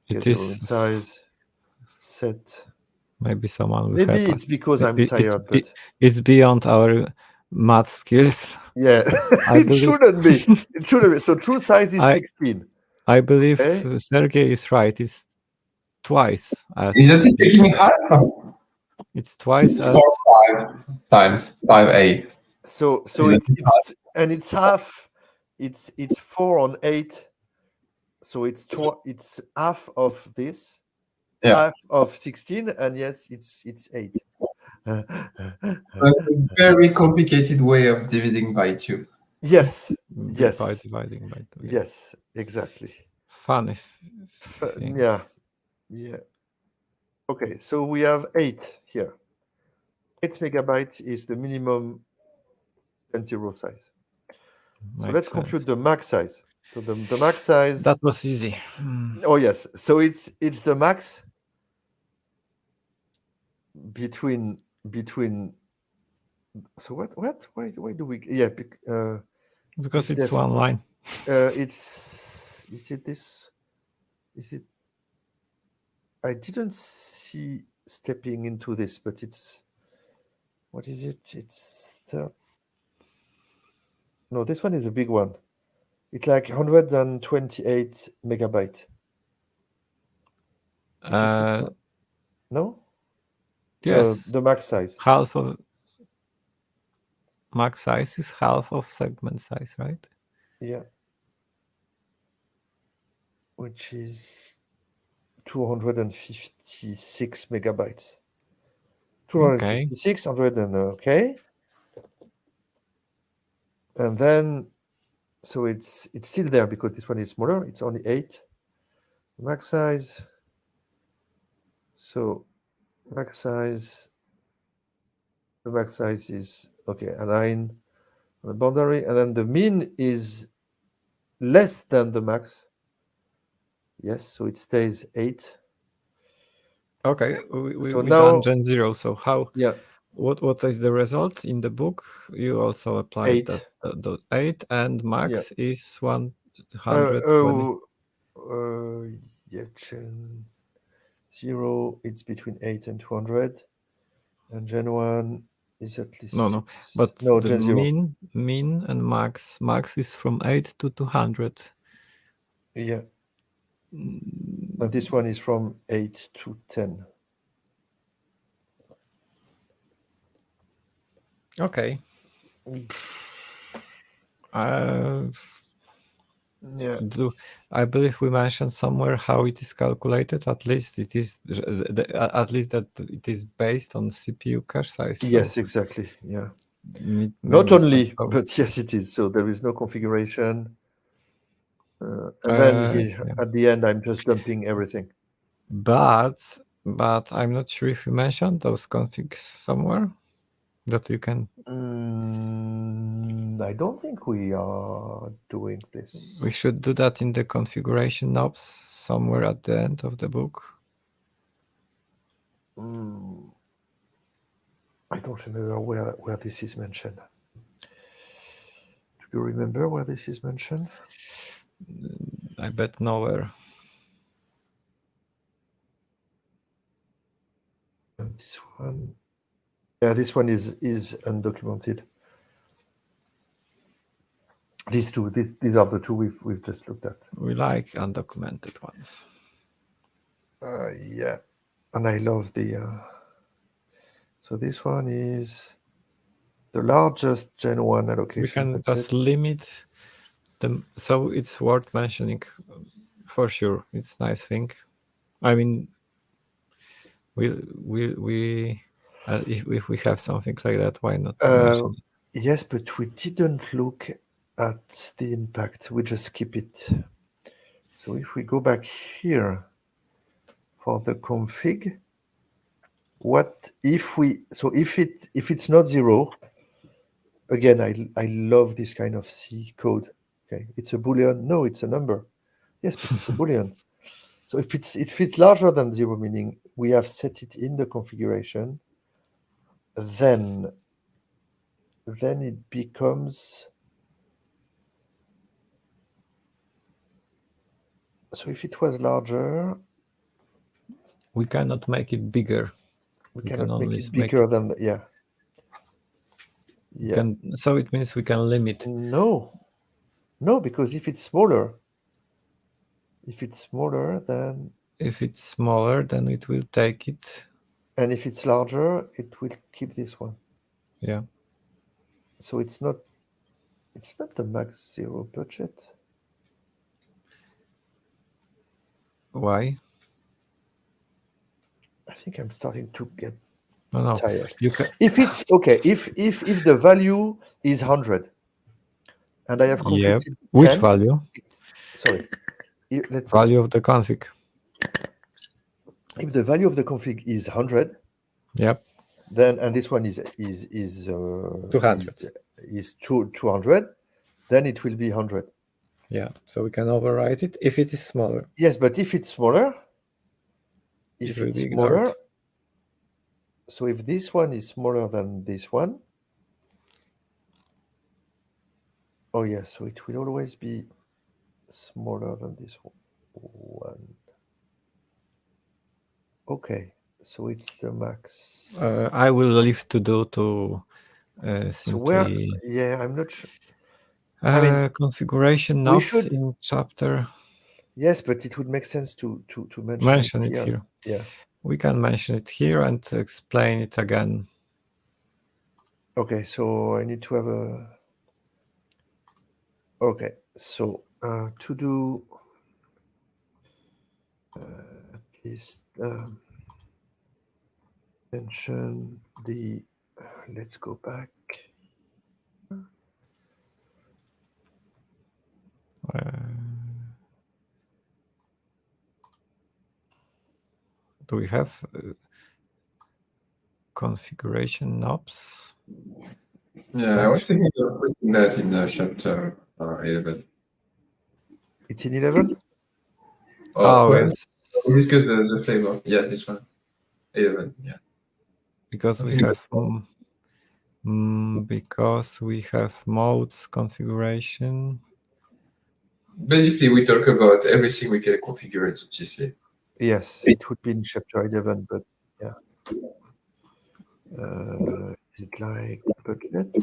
It is size set. Maybe someone will Maybe help it's us. because I'm tired, but it's beyond our math skills. Yeah, it shouldn't be. It shouldn't be. So true size is 16. I believe Sergey is right. It's twice as. Is that taking half? It's twice as 5 times 5/8. So it's half. It's 4 on 8. So it's half of this. Yeah. Half of 16, and yes, it's 8. A very complicated way of dividing by 2. Yes. By dividing by 2. Yes, exactly. Fun. Yeah. Okay, so we have 8 here. 8 megabytes is the minimum Gen 0 size. So let's compute the max size. So the max size. That was easy. Oh yes. So it's the max between. So what? Why do we? Yeah. Because it's one line. Is it this? Is it? I didn't see stepping into this, but it's. What is it? It's no. This one is a big one. It's like 128 megabyte. No? Yes. The max size. Half of max size is half of segment size, right? Yeah. Which is 256 megabytes. 256, 100 and okay. And then, so it's still there because this one is smaller. It's only 8. Max size. So max size. The max size is okay. Align the boundary, and then the mean is less than the max. Yes, so it stays 8. Okay, we done Gen 0. So how? Yeah. What is the result in the book? You also applied those 8, and max is 120. Yeah, Gen 0. It's between 8 and 200, and Gen 1 is at least. No, but no, the Gen 0. mean and max is from 8 to 200. Yeah. And this one is from 8 to 10. Okay. Yeah. I believe we mentioned somewhere how it is calculated. At least it is. At least that it is based on CPU cache size. Yes, exactly. Yeah. Not only, but yes, it is. So there is no configuration. And then at the end, I'm just dumping everything. But I'm not sure if you mentioned those configs somewhere that you can. I don't think we are doing this. We should do that in the configuration knobs somewhere at the end of the book. I don't remember where this is mentioned. Do you remember where this is mentioned? I bet nowhere. And this one, yeah, this one is undocumented. These two, these are the two we've just looked at. We like undocumented ones. Yeah. And I love the. So this one is the largest Gen 1 allocation. We can budget. just limit them, so it's worth mentioning for sure. It's a nice thing. I mean, if we have something like that, why not mention it? Yes, but we didn't look at the impact. We just skip it. So if we go back here for the config, what if we? So if it's not 0, again, I love this kind of C code. Okay, it's a Boolean. No, it's a number. Yes, but it's a Boolean. So if it's larger than 0, meaning we have set it in the configuration, then it becomes. So if it was larger, We cannot make it bigger. we can cannot make only it bigger than yeah. So it means we can limit. No, because if it's smaller, then. If it's smaller, then it will take it. And if it's larger, it will keep this one. Yeah. So it's not the max 0 budget. Why? I think I'm starting to get No. tired. You can. If it's okay, if the value is 100, and I have configured 10, which value? Sorry. Value of the config. If the value of the config is 100, yep. Then and this one is 200. Is 200, then it will be 100. Yeah. So we can overwrite it if it is smaller. Yes, but if it's smaller, so if this one is smaller than this one, oh yes, so it will always be smaller than this one. Okay, so it's the max. I will leave to do to simply. So where? Yeah, I'm not sure. Configuration notes in chapter. Yes, but it would make sense to mention it here. Yeah, we can mention it here and explain it again. Okay, so I need to have a. Okay, so to do at least mention the. Let's go back. Do we have configuration knobs? Yeah, I was thinking of putting that in chapter 11. It's in 11? Oh, yes. Discuss the flavor. Yeah, this one. 11, yeah. Because we have modes configuration. Basically, we talk about everything we can configure into GC. Yes, it would be in chapter 11, but yeah. Is it like budget?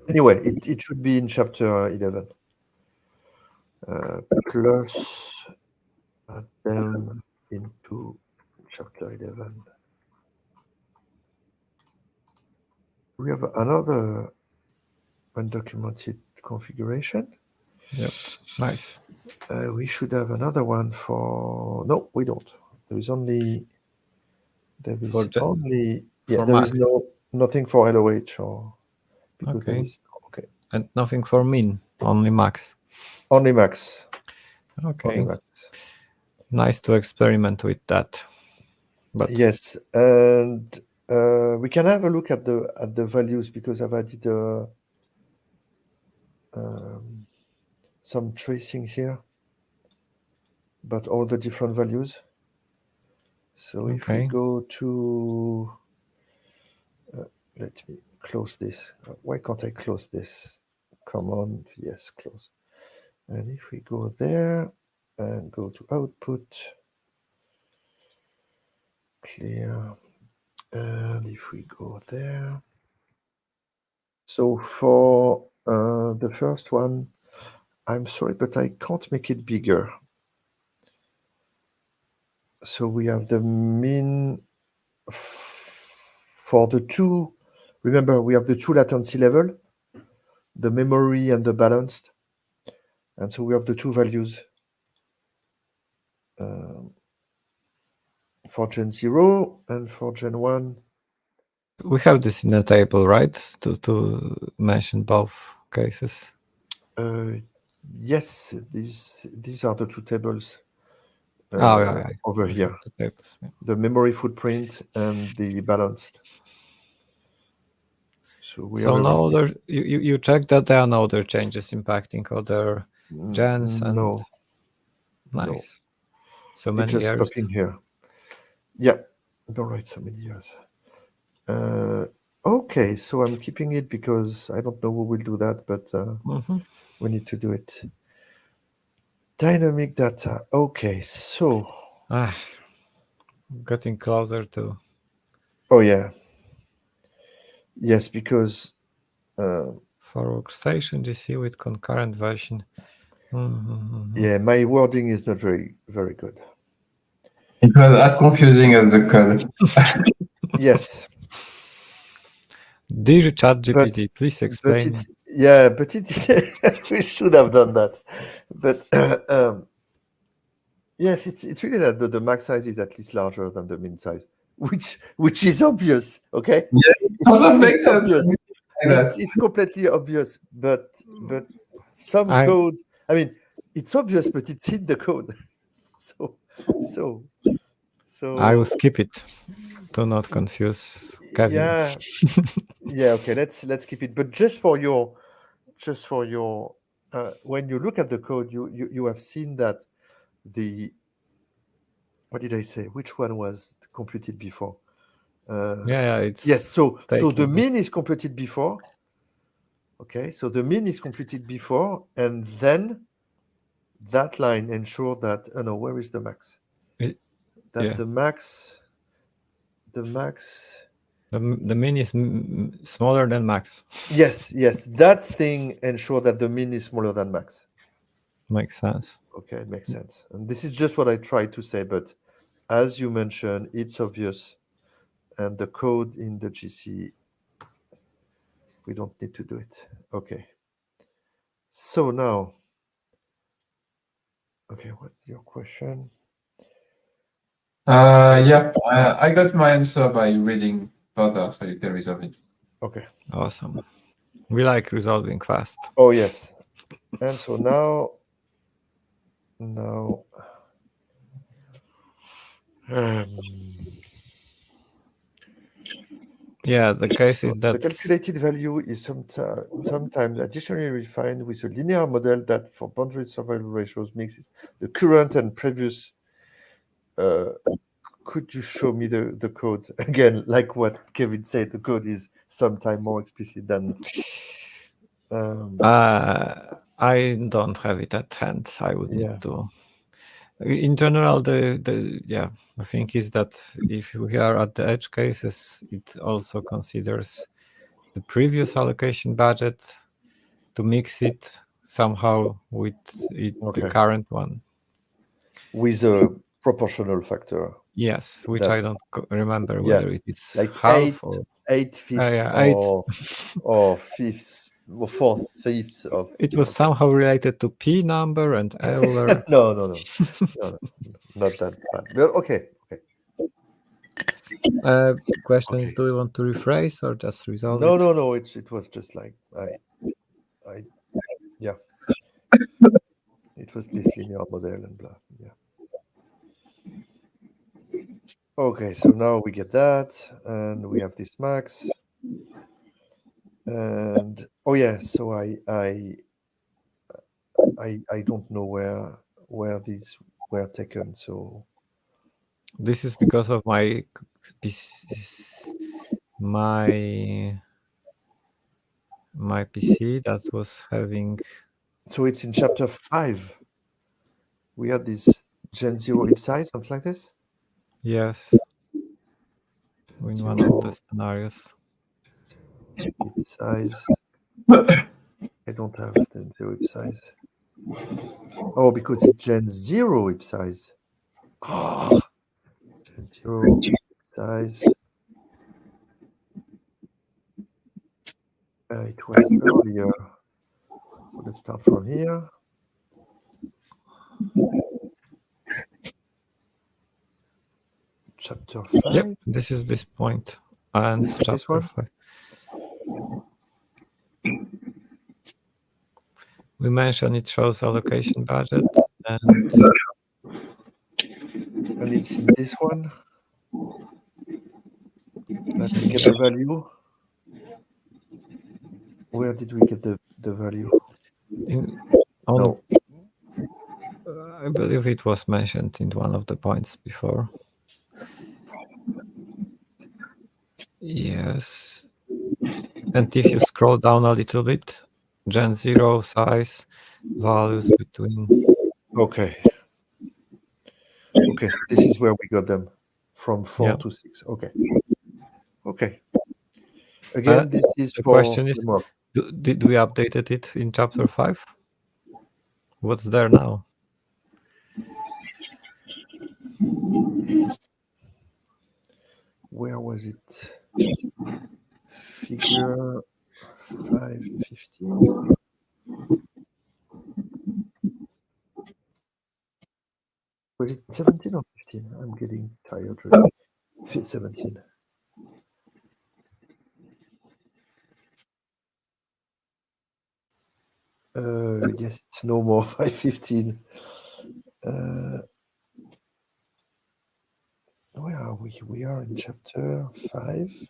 Anyway, it should be in chapter 11. Plus add them into chapter 11. We have another undocumented configuration. Yep, nice. We should have another one for. No, we don't. There is only. There is only. Yeah, there is nothing for LOH or. Okay. Okay. And nothing for min, only max. Only max. Okay. Only max. Nice to experiment with that. But yes, and we can have a look at the values because I've added some tracing here, but all the different values. So if we go to, let me close this. Why can't I close this? Come on, yes, close. And if we go there and go to output, clear, and if we go there, so for the first one, I'm sorry, but I can't make it bigger. So we have the min for the two. Remember, we have the two latency level, the memory and the balanced. And so we have the two values for Gen 0 and for Gen 1. We have this in the table, right? To mention both cases. Yes, these are the two tables over We here. have the tables, yeah. The memory footprint and the balanced. So we So have no other, you check that there are no other changes impacting other gens and no. nice. No. So It's many just years. stopping here. Yeah, don't write so many years. Okay, so I'm keeping it because I don't know who will do that, but we need to do it. Dynamic data. Okay, so getting closer to. Oh yeah. Yes, because for workstation GC with concurrent version. Yeah, my wording is not very good. It was as confusing as the code. Yes. Dear ChatGPT, please explain. But we should have done that. But yes, it's really that the max size is at least larger than the min size, which is obvious. Okay. Yeah, it makes sense. It's completely obvious, but some code. I mean, it's obvious, but it's in the code. So. I will skip it. Do not confuse Kevin. Yeah. Okay. Let's keep it. But just for your, when you look at the code, you have seen that what did I say? Which one was computed before? It's yes. So the min is computed before. Okay. So the min is computed before, and then that line ensure that. Oh no, where is the max? The max. The min is smaller than max. Yes. That thing ensure that the min is smaller than max. Makes sense. Okay, it makes sense. And this is just what I tried to say, but as you mentioned, it's obvious. And the code in the GC, we don't need to do it. Okay. So now, okay, what's your question? I got my answer by reading further, so you can resolve it. Okay. Awesome. We like resolving fast. Oh, yes. And so now, the case is that the calculated value is sometimes additionally refined with a linear model that for boundary survival ratios mixes the current and previous. Could you show me the code again? Like what Kevin said, the code is sometimes more explicit than. I don't have it at hand. I would need to. In general, the thing is that if we are at the edge cases, it also considers the previous allocation budget to mix it somehow with the current one. With a proportional factor. Yes, which I don't remember whether it's like half or 8/5 or 5/4 or 4/5 of. It was somehow related to P number and Euler. No, not that bad. Okay. Questions? Do we want to rephrase or just resolve? No. It was just like it was this linear model and blah. Yeah. Okay, so now we get that, and we have this max, and so I don't know where these were taken. So this is because of my PC that was having. So it's in chapter 5. We had this Gen 0 ip size, something like this. Yes. In one of the scenarios. Ip size. I don't have the 0 ip size. Oh, because it's Gen 0 ip size. Oh, Gen 0 ip size. It was earlier. So let's start from here. Chapter 5. Yep, this is this point. And This chapter one? 5. We mentioned it shows allocation budget, and it's in this one that we get the value. Where did we get the value? No. I believe it was mentioned in one of the points before. Yes. And if you scroll down a little bit, Gen 0 size values between. Okay. Okay, this is where we got them from 4 to 6. Okay. Okay. Again, this is the for question is, did we updated it in chapter 5? What's there now? Where was it? Figure 515. Was it 17 or 15? I'm getting tired already. 17. Yes, it's no more 515. Where are we? We are in chapter 5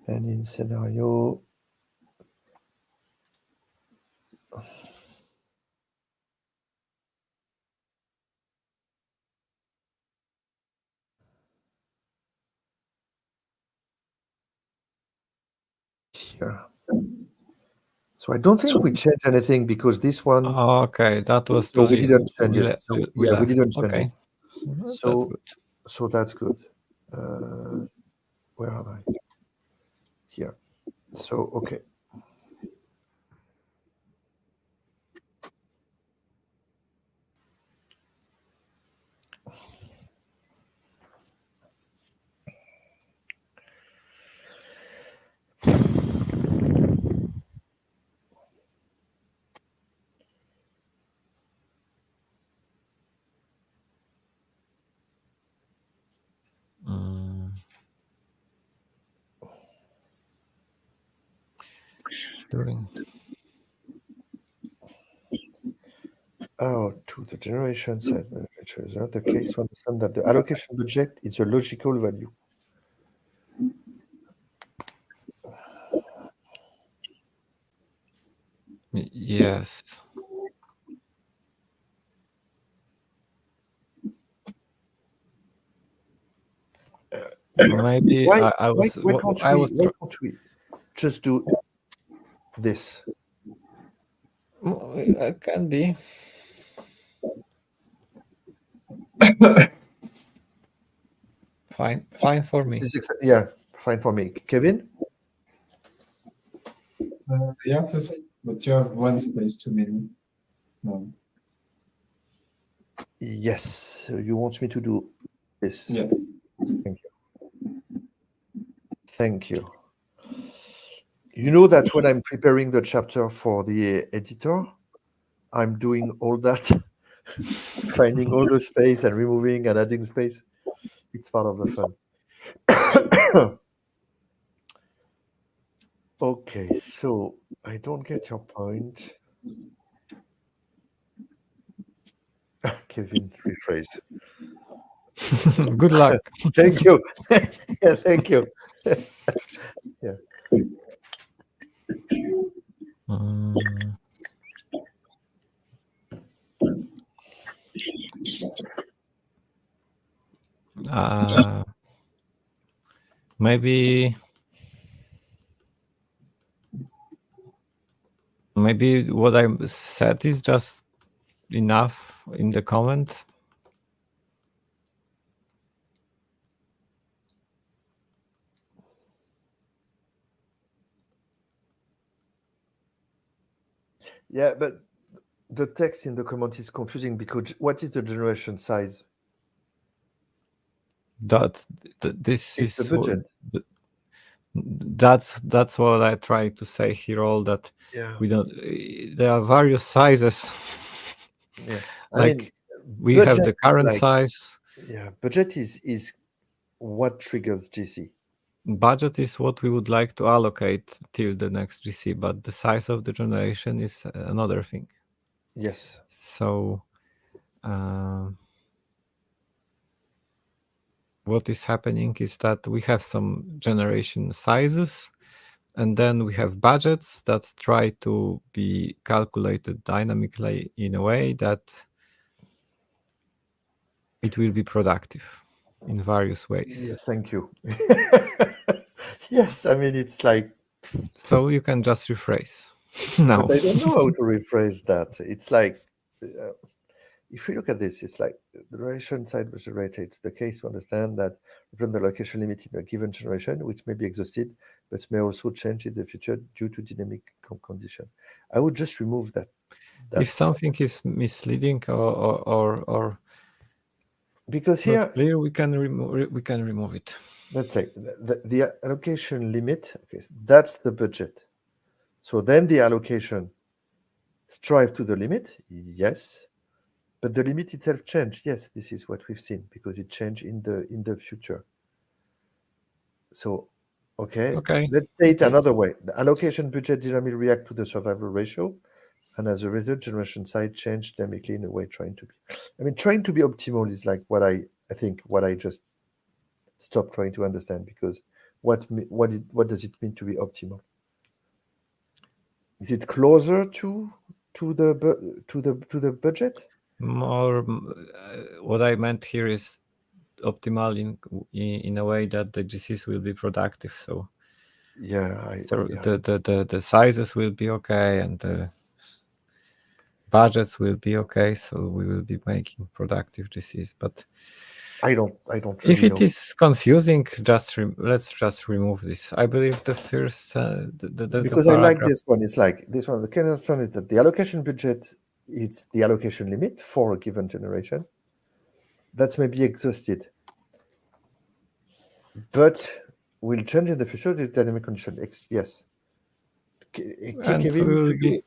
and in scenario. Here. So I don't think we changed anything because this one. Okay, that was so we didn't change it. So, we didn't change okay. it. So that's good. So that's good. Where am I? Here. So okay. To the generation size, which is not the case to understand that the allocation budget is a logical value. Yes. Maybe why can't we just do this? It can be. Fine for me. Yeah, fine for me. Kevin? Yeah, that's it. But you have one space too many. Yes. So you want me to do this? Yeah. Thank you. Thank you. You know that when I'm preparing the chapter for the editor, I'm doing all that, finding all the space and removing and adding space. It's part of the fun. Okay, so I don't get your point. Kevin, rephrase. Good luck. Thank you. Yeah, thank you. Yeah. Maybe what I said is just enough in the comment. Yeah, but the text in the comment is confusing because what is the generation size? This It's is the budget. that's what I try to say here. All that Yeah. we don't. There are various sizes. Yeah. I Like mean, we have budget the is current like, size. yeah, budget is what triggers GC. Budget is what we would like to allocate till the next GC, but the size of the generation is another thing. Yes. So what is happening is that we have some generation sizes, and then we have budgets that try to be calculated dynamically in a way that it will be productive in various ways. Yeah, thank you. Yes, I mean, it's like, So you can just rephrase now. but I don't know how to rephrase that. It's like, if you look at this, it's like the duration side versus rate. It's the case to understand that represent the location limit in a given generation, which may be exhausted, but may also change in the future due to dynamic condition. I would just remove that. If something is misleading or because not here, clear, we can remove it. let's say the allocation limit, okay, that's the budget. So then the allocation strive to the limit, yes, but the limit itself changed. Yes, this is what we've seen because it changed in the future. So, okay, let's say it another way. The allocation budget dynamically react to the survival ratio, and as a result, generation size changed dynamically in a way trying to be. I mean, trying to be optimal is like what I think what I just stopped trying to understand, because what does it mean to be optimal? Is it closer to the budget? More, what I meant here is optimal in a way that the GCs will be productive. So yeah, the sizes will be okay and the budgets will be okay. So we will be making productive GCs. But I don't if really it is confusing, let's just remove this. I believe the first because I like this one. It's like this one. The can understand is that the allocation budget, it's the allocation limit for a given generation. That's maybe exhausted, but will change in the future the dynamic condition. Yes. And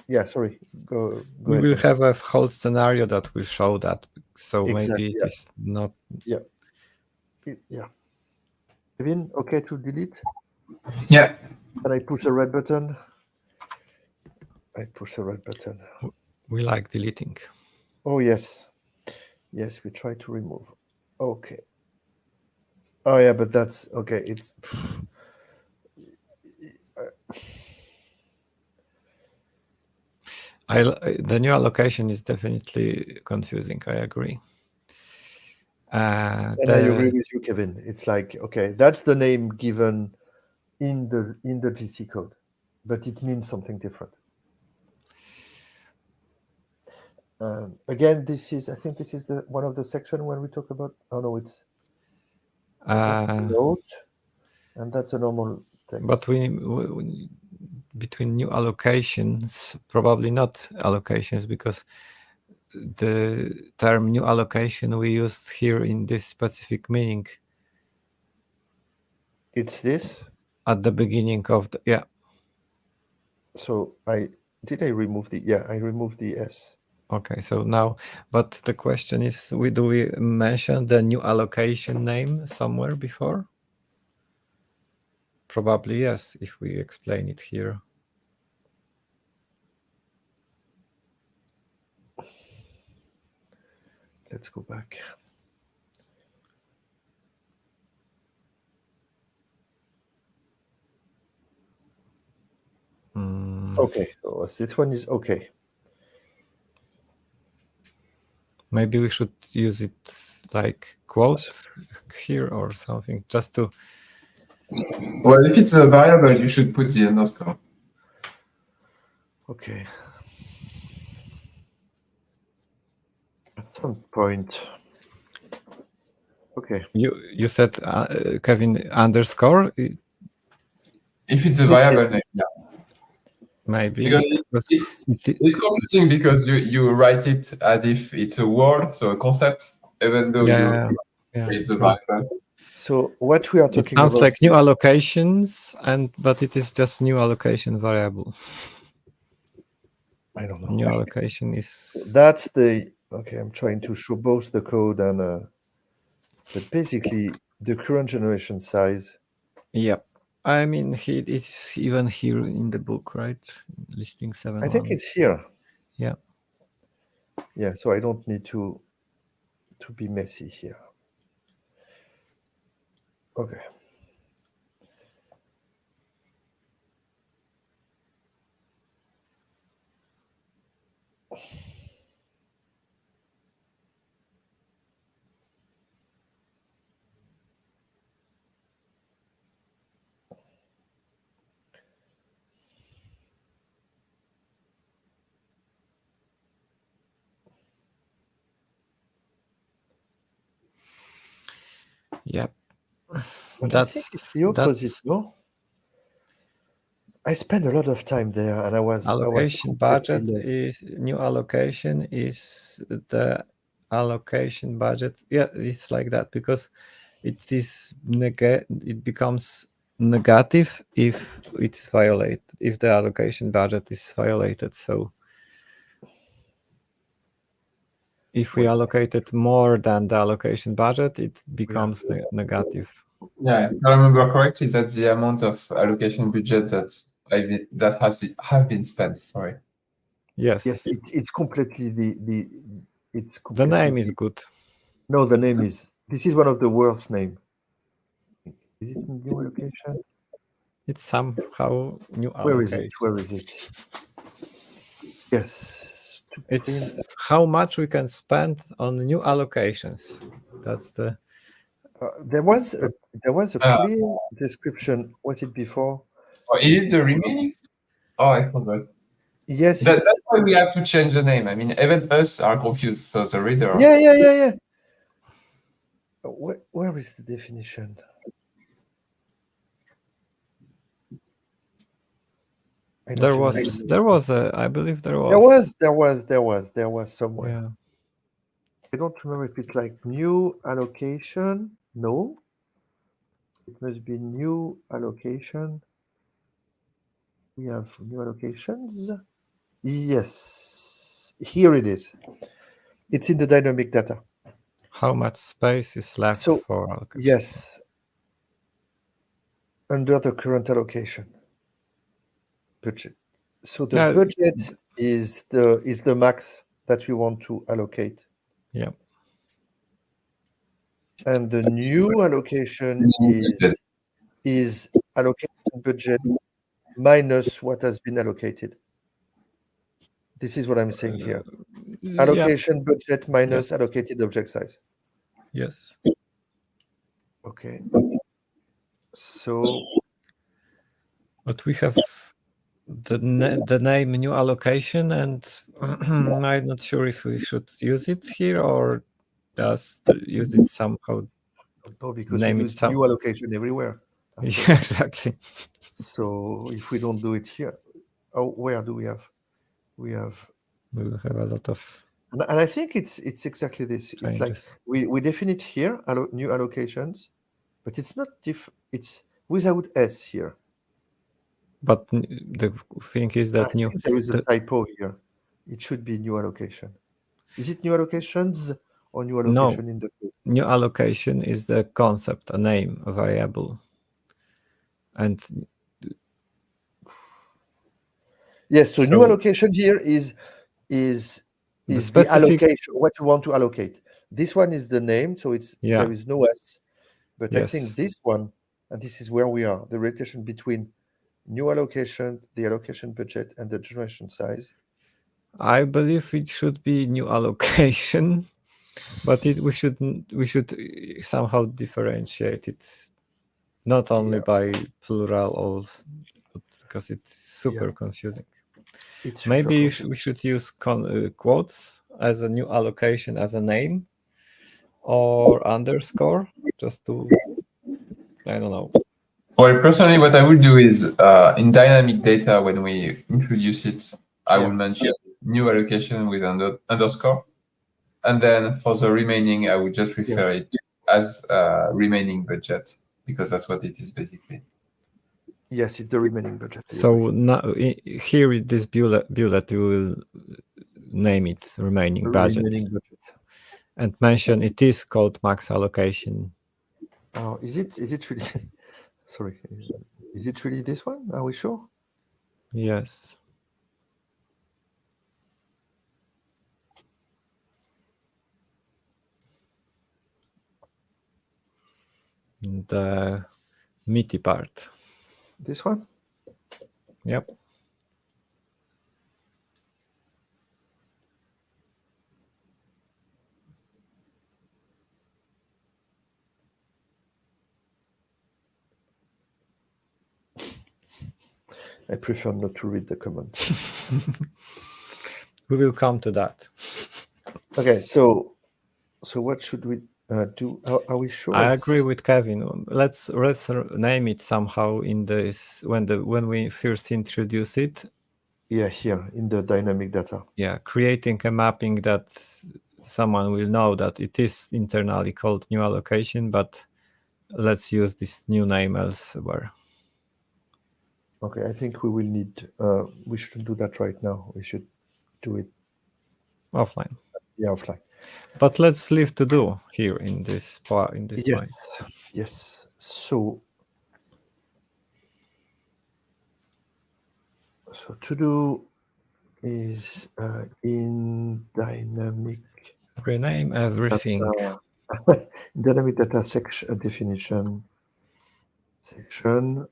yeah, sorry. Go we ahead. will have a whole scenario that will show that. So exactly, maybe it is not. Yeah. Yeah. Kevin, okay to delete? Yeah. Can I push the red button? I push the red button. We like deleting. Oh, yes. Yes, we try to remove. Okay. Oh, yeah, but that's okay. It's the new allocation is definitely confusing. I agree. And I agree with you, Kevin. It's like, okay, that's the name given in the GC code, but it means something different. Again, I think this is the one of the section when we talk about. Oh no, it's note, and that's a normal text. But we between new allocations, probably not allocations, because the term new allocation we used here in this specific meaning. It's this at the beginning of the So I remove the I removed the S. Okay, so now, but the question is, do we mention the new allocation name somewhere before? Probably yes, if we explain it here. Let's go back. Okay, so this one is okay. Maybe we should use it like quote here or something, just to. Well, if it's a variable, you should put the underscore. Okay. At some point. Okay. You said Kevin underscore. If it's a variable name, yeah. maybe. Because it's confusing because you write it as if it's a word, so a concept, even though it's a variable. So what we are It talking sounds about like new allocations, but it is just new allocation variable. I don't know. New allocation is That's the okay. I'm trying to show both the code and but basically the current generation size. Yep. I mean, it's even here in the book, right? Listing 7. I think it's here. Yeah. Yeah. So I don't need to be messy here. Okay. Yep. But I think it's the opposite, no? I spent a lot of time there, and I was allocation budget is new allocation is the allocation budget. Yeah, it's like that because it is it becomes negative if it's violated, if the allocation budget is violated. So if we allocated more than the allocation budget, it becomes negative. Yeah, if I remember correctly, that's the amount of allocation budget that have been spent. Sorry. Yes. Yes, it's completely the name is good. No, the name is. This is one of the worst name. Is it new allocation? It's somehow new Where allocation. is it? Where is it? Yes. It's how much we can spend on new allocations. That's the. There was a clear description. Was it before? Oh, is it the remaining? Oh, I forgot. Yes, that's why we have to change the name. I mean, even us are confused. So the reader. Yeah. Where is the definition? There was I believe there was. There was somewhere. Yeah. I don't remember if it's like new allocation. No. It must be new allocation. We have new allocations. Yes. Here it is. It's in the dynamic data. How much space is left for allocation? Yes. Under the current allocation budget. So the budget is the max that we want to allocate. Yeah. And the new allocation is allocation budget minus what has been allocated. This is what I'm saying here. Allocation budget minus allocated object size. Yes. Okay. So. But we have the name new allocation, and I'm not sure if we should use it here or just use it somehow. No, because we use new allocation everywhere. Yeah, exactly. So if we don't do it here, where do we have? We have a lot of. And I think it's exactly this. Changes. It's like we define it here, new allocations, but it's not it's without S here. But the thing is that I think there is a typo here. It should be new allocation. Is it new allocations or new allocation in the code? New allocation is the concept, a name, a variable. And yes, so new allocation here is the allocation, what you want to allocate. This one is the name, so there is no S. But I think this one, and this is where we are, the relation between new allocation, the allocation budget, and the generation size. I believe it should be new allocation, but we should somehow differentiate it, not only by plural or because it's super confusing. Maybe we should use quotes as a new allocation as a name, or underscore, just to, I don't know. Well, personally, what I would do is in dynamic data, when we introduce it, I will mention new allocation with underscore. And then for the remaining, I would just refer it as remaining budget, because that's what it is basically. Yes, it's the remaining budget. So now here in this bullet, you will name it remaining budget. And mention it is called max allocation. Oh, is it really? Sorry, is it really this one? Are we sure? Yes. The meaty part. This one? Yep. I prefer not to read the comments. We will come to that. Okay, so what should we do? Are we sure? I agree with Kevin. Let's name it somehow in this when we first introduce it. Yeah, here in the dynamic data. Yeah, creating a mapping that someone will know that it is internally called new allocation, but let's use this new name elsewhere. Okay, I think we will need. We shouldn't do that right now. We should do it offline. Yeah, offline. But let's leave to do here in this part. Yes. Yes. So to do is in dynamic. Rename everything. Dynamic data section definition section.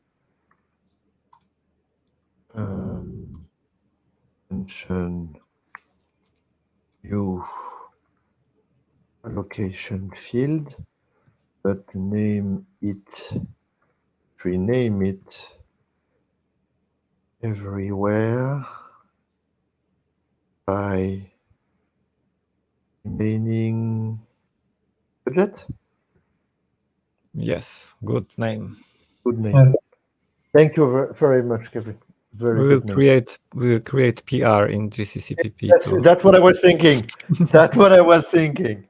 Mention new allocation field, but rename it everywhere by remaining budget. Yes, good name. Good name. Thank you very much, Kevin. We will create PR in GCCPP. That's what I was thinking. That's what I was thinking.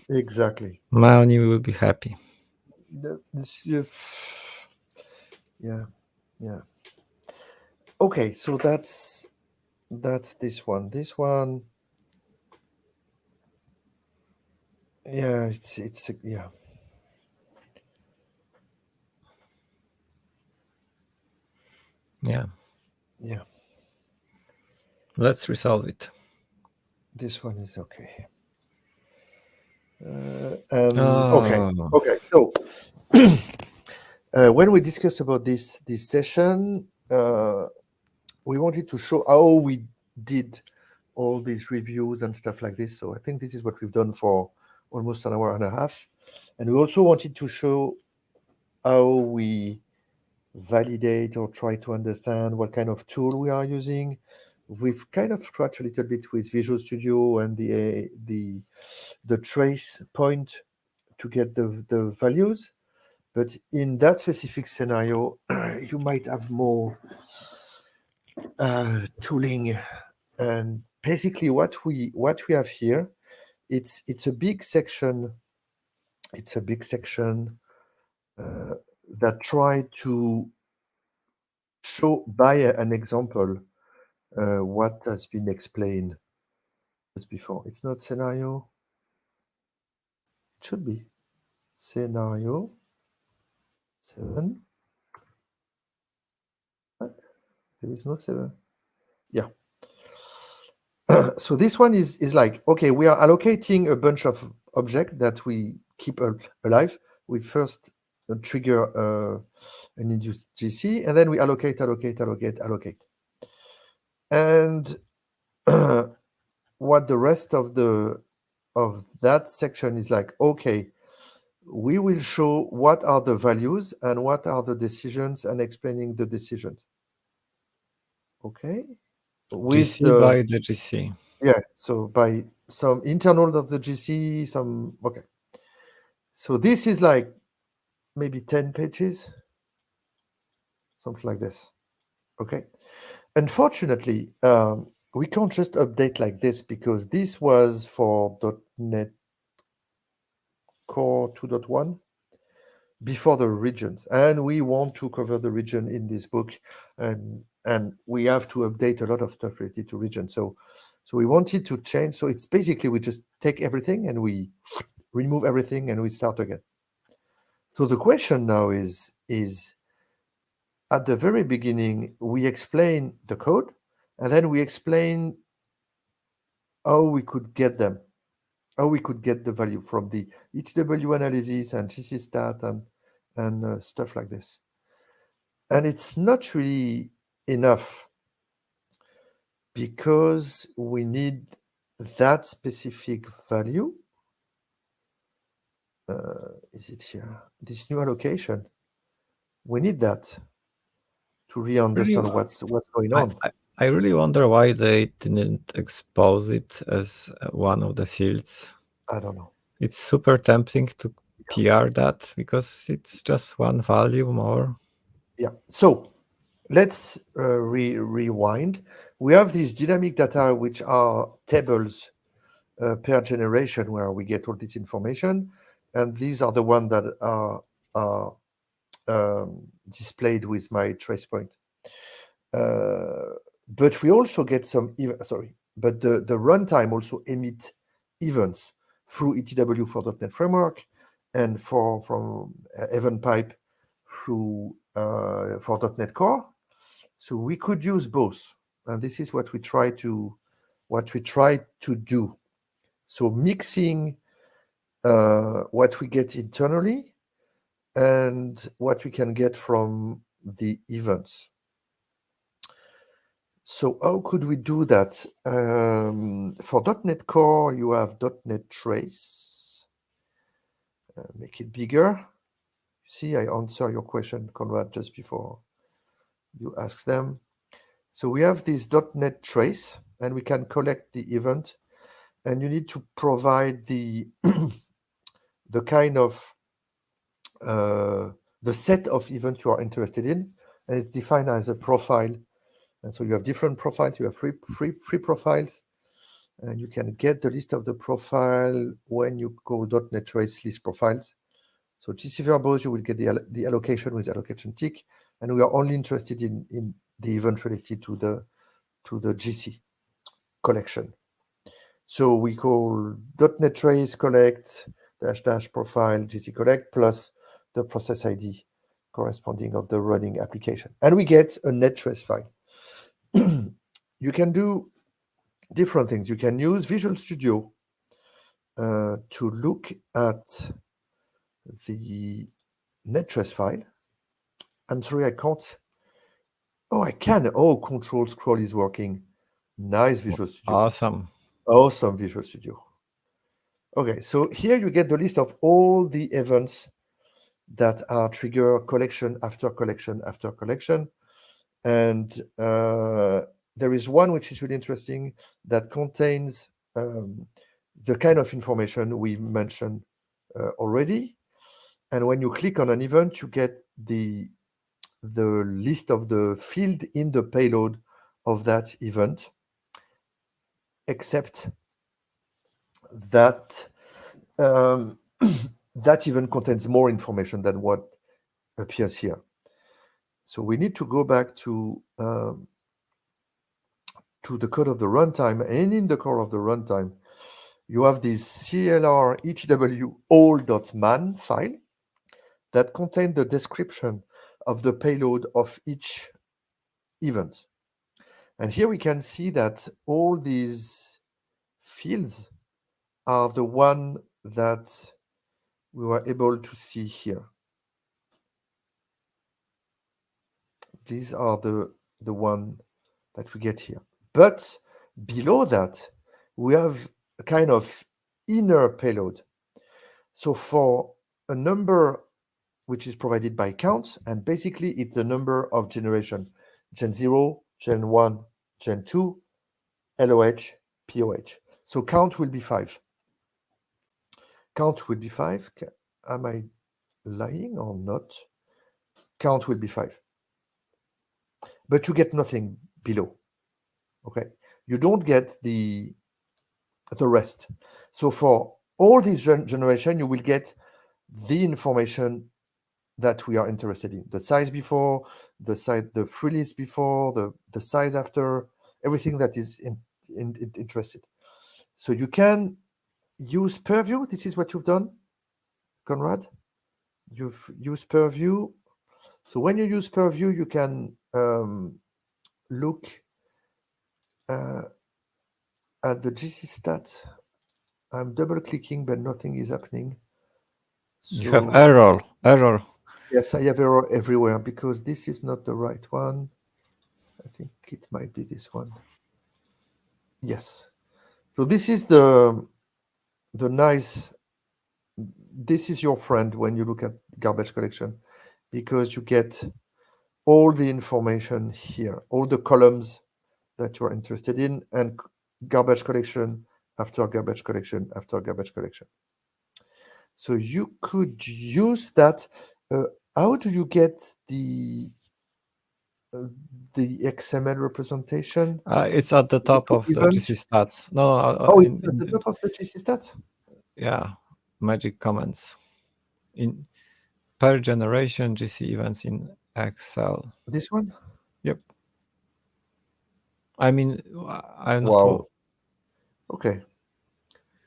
Exactly. Maoni will be happy. Yeah. Okay, so that's this one. This one. Yeah, it's yeah. Yeah. Yeah. Let's resolve it. This one is okay. Okay. So when we discussed about this session, we wanted to show how we did all these reviews and stuff like this. So I think this is what we've done for almost an hour and a half. And we also wanted to show how we validate or try to understand what kind of tool we are using. We've kind of scratched a little bit with Visual Studio and the trace point to get the values. But in that specific scenario, you might have more tooling. And basically what we have here, it's a big section. It's a big section that try to show by an example what has been explained just before. It's not scenario. It should be scenario 7. What? There is no 7. Yeah. So this one is like, okay, we are allocating a bunch of objects that we keep alive. We first trigger an induced GC, and then we allocate. And what the rest of that section is like, okay, we will show what are the values and what are the decisions and explaining the decisions. Okay. With GC by the GC. Yeah, so by some internal of the GC, some, okay. So this is like maybe 10 pages. something like this. Okay. Unfortunately, we can't just update like this because this was for .NET Core 2.1 before the regions, and we want to cover the region in this book, and we have to update a lot of stuff related to region. So we wanted to change. So it's basically we just take everything and we remove everything and we start again. So the question now is at the very beginning we explain the code, and then we explain how we could get them, how we could get the value from the HW analysis and GC stat and stuff like this. And it's not really enough because we need that specific value. Is it here? This new allocation. We need that to really understand what's going on. I really wonder why they didn't expose it as one of the fields. I don't know. It's super tempting to PR that because it's just one value more. Yeah. So let's rewind. We have these dynamic data, which are tables per generation, where we get all this information, and these are the ones that are displayed with my trace point. But we also get some but the runtime also emit events through ETW for .NET Framework and from event pipe through for .NET Core. So we could use both, and this is what we try to do. So mixing what we get internally and what we can get from the events. So how could we do that? For .NET Core, you have .NET Trace. Make it bigger. See, I answer your question, Conrad, just before you ask them. So we have this .NET Trace, and we can collect the event. And you need to provide the the kind of the set of events you are interested in, and it's defined as a profile. And so you have different profiles. You have three profiles, and you can get the list of the profile when you go .NET Trace list profiles. So GC verbose, you will get the allocation with allocation tick, and we are only interested in the event related to the GC collection. So we call .NET Trace collect -- profile GC collect plus the process ID corresponding of the running application, and we get a net trace file. You can do different things. You can use Visual Studio to look at the net trace file. I'm sorry, I can't. Oh, I can. Oh, control scroll is working. Nice, Visual Studio. Awesome, Visual Studio. Okay, so here you get the list of all the events that are trigger collection after collection after collection. And there is one which is really interesting that contains the kind of information we mentioned already. And when you click on an event, you get the list of the field in the payload of that event, except that that event contains more information than what appears here. So we need to go back to the code of the runtime, and in the core of the runtime, you have this CLR HW all.man file that contains the description of the payload of each event. And here we can see that all these fields are the one that we were able to see here. These are the one that we get here. But below that, we have a kind of inner payload. So for a number which is provided by count, and basically it's the number of generation, Gen 0, Gen 1, Gen 2, LOH, POH. So count will be 5. Count will be 5. Am I lying or not? Count will be 5. but you get nothing below. Okay, you don't get the rest. So for all this generation, you will get the information that we are interested in: the size before, the size, the free list before, the size after, everything that is interested. So you can use purview. This is what you've done, Conrad. You've used purview. So when you use purview, you can look at the GC stats. I'm double clicking, but nothing is happening. So, you have error. Yes, I have error everywhere because this is not the right one. I think it might be this one. Yes. So this is the nice. This is your friend when you look at garbage collection, because you get all the information here, all the columns that you are interested in, and garbage collection after garbage collection after garbage collection. So you could use that. How do you get the XML representation? It's at the top of the GC stats. No, oh, it's at the top of the GC stats? Yeah, magic comments. In per generation GC events in Excel. This one? Yep. I mean, I'm not. Wow. Okay.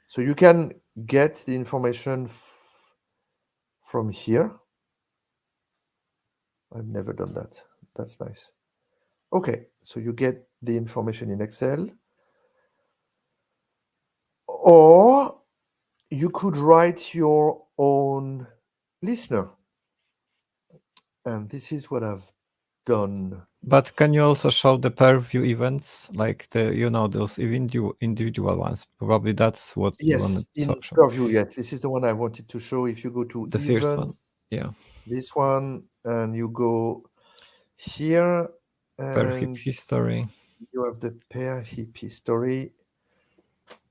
So you can get the information from here. I've never done that. That's nice. Okay, so you get the information in Excel. Or you could write your own listener. And this is what I've done. But can you also show the per view events, like those individual ones? Probably that's what you wanted in to show. Purview, yes. This is the one I wanted to show. If you go to the events, first one, yeah, this one, and you go here, per heap history, you have the per heap history,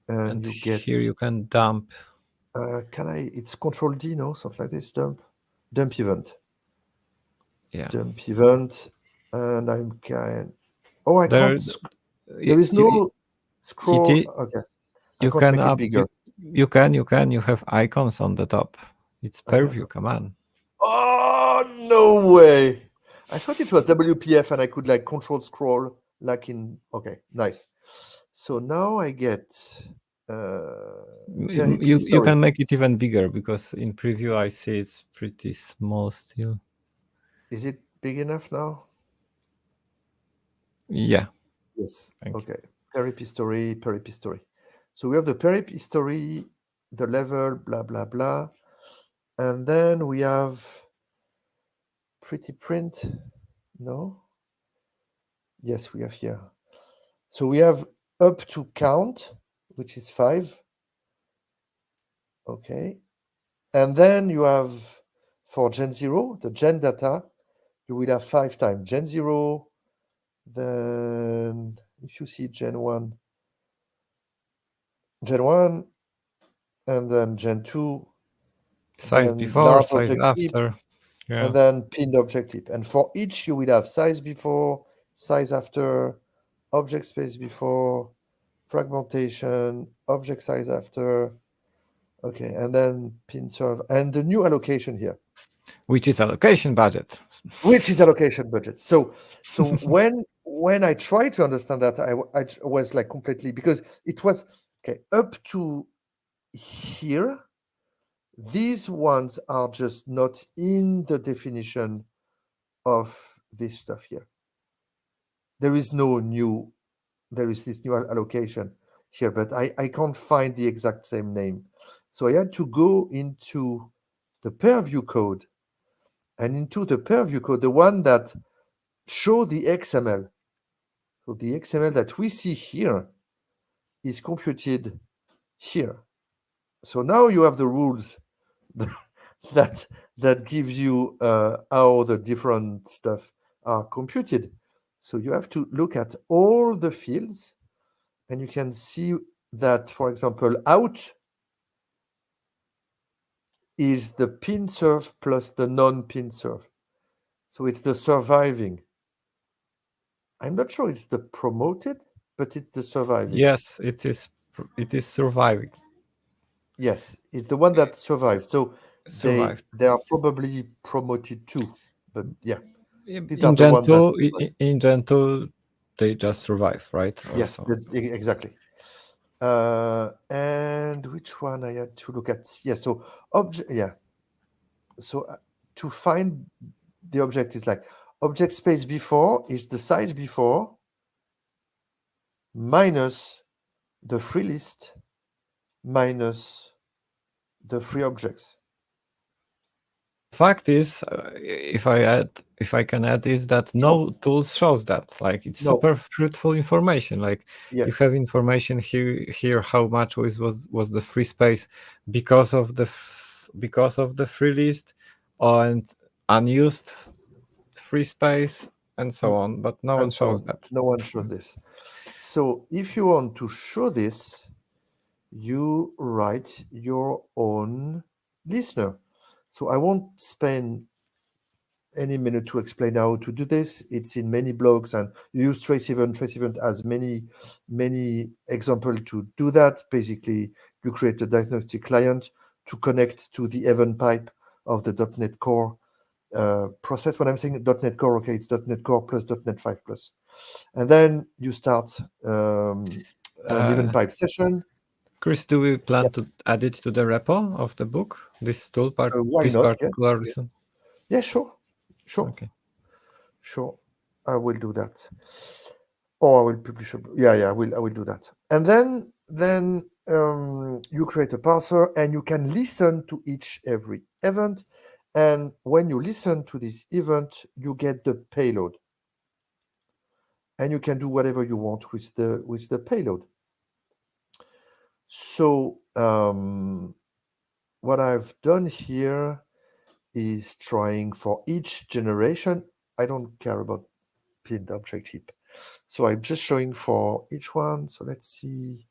and you get here you can dump. It's Control D, no, something like this. Dump event. Yeah. Dump event, and I can't. There is no scroll. Okay. You can make it bigger. You can. You have icons on the top. It's purview command. Oh, no way. I thought it was WPF and I could like control scroll like in. Okay, nice. So now I get. You can make it even bigger, because in preview I see it's pretty small still. Is it big enough now? Yeah. Yes. Okay. Per history. So we have the per history, the level, blah blah blah, and then we have pretty print. No. Yes, we have here. So we have up to count, which is 5. Okay. And then you have for Gen 0, the Gen data, you will have 5 times Gen 0. Then if you see Gen 1, and then Gen 2, size before, size after, and then pinned objective. And for each, you will have size before, size after, object space before, fragmentation, object size after. Okay, and then pin serve, and the new allocation here, which is allocation budget. So when I try to understand that, I was like completely, because it was okay up to here. These ones are just not in the definition of this stuff here. There is this new allocation here, but I can't find the exact same name. So I had to go into the purview code, and into the purview code, the one that show the XML. So the XML that we see here is computed here. So now you have the rules that gives you how the different stuff are computed. So you have to look at all the fields, and you can see that, for example, out is the pin serve plus the non-pin serve. So it's the surviving. I'm not sure it's the promoted, but it's the surviving. Yes, it is. It is surviving. Yes, it's the one that survived. So Survived. they are probably promoted too. But yeah, these are In the Gen one that 2, in Gen 2, they just survive, right? yes, Also. exactly. And which one I had to look at? Yeah, so object. Yeah, so to find the object is like object space before is the size before minus the free list minus the free objects. Fact is, if I can add, is that no tools shows that. Like it's No. super fruitful information. Like you Yes. have information here how much was the free space because of the free list and unused free space and so on. But no one And so shows on. that. No one shows this. So if you want to show this, you write your own listener. So I won't spend any minute to explain how to do this. It's in many blogs, and you use trace event. Trace event has many examples to do that. Basically, you create a diagnostic client to connect to the event pipe of the .NET Core process. When I'm saying .NET Core, okay, it's .NET Core plus .NET 5 plus. And then you start an event pipe session. Chris, do we plan to add it to the repo of the book? This tool part, Why this not? particular reason? Yeah, sure. Okay. Sure. I will do that. Or I will publish. I will do that. And then you create a parser and you can listen to every event. And when you listen to this event, you get the payload. And you can do whatever you want with the payload. So what I've done here is trying for each generation. I don't care about pinned object heap. So I'm just showing for each one. So let's see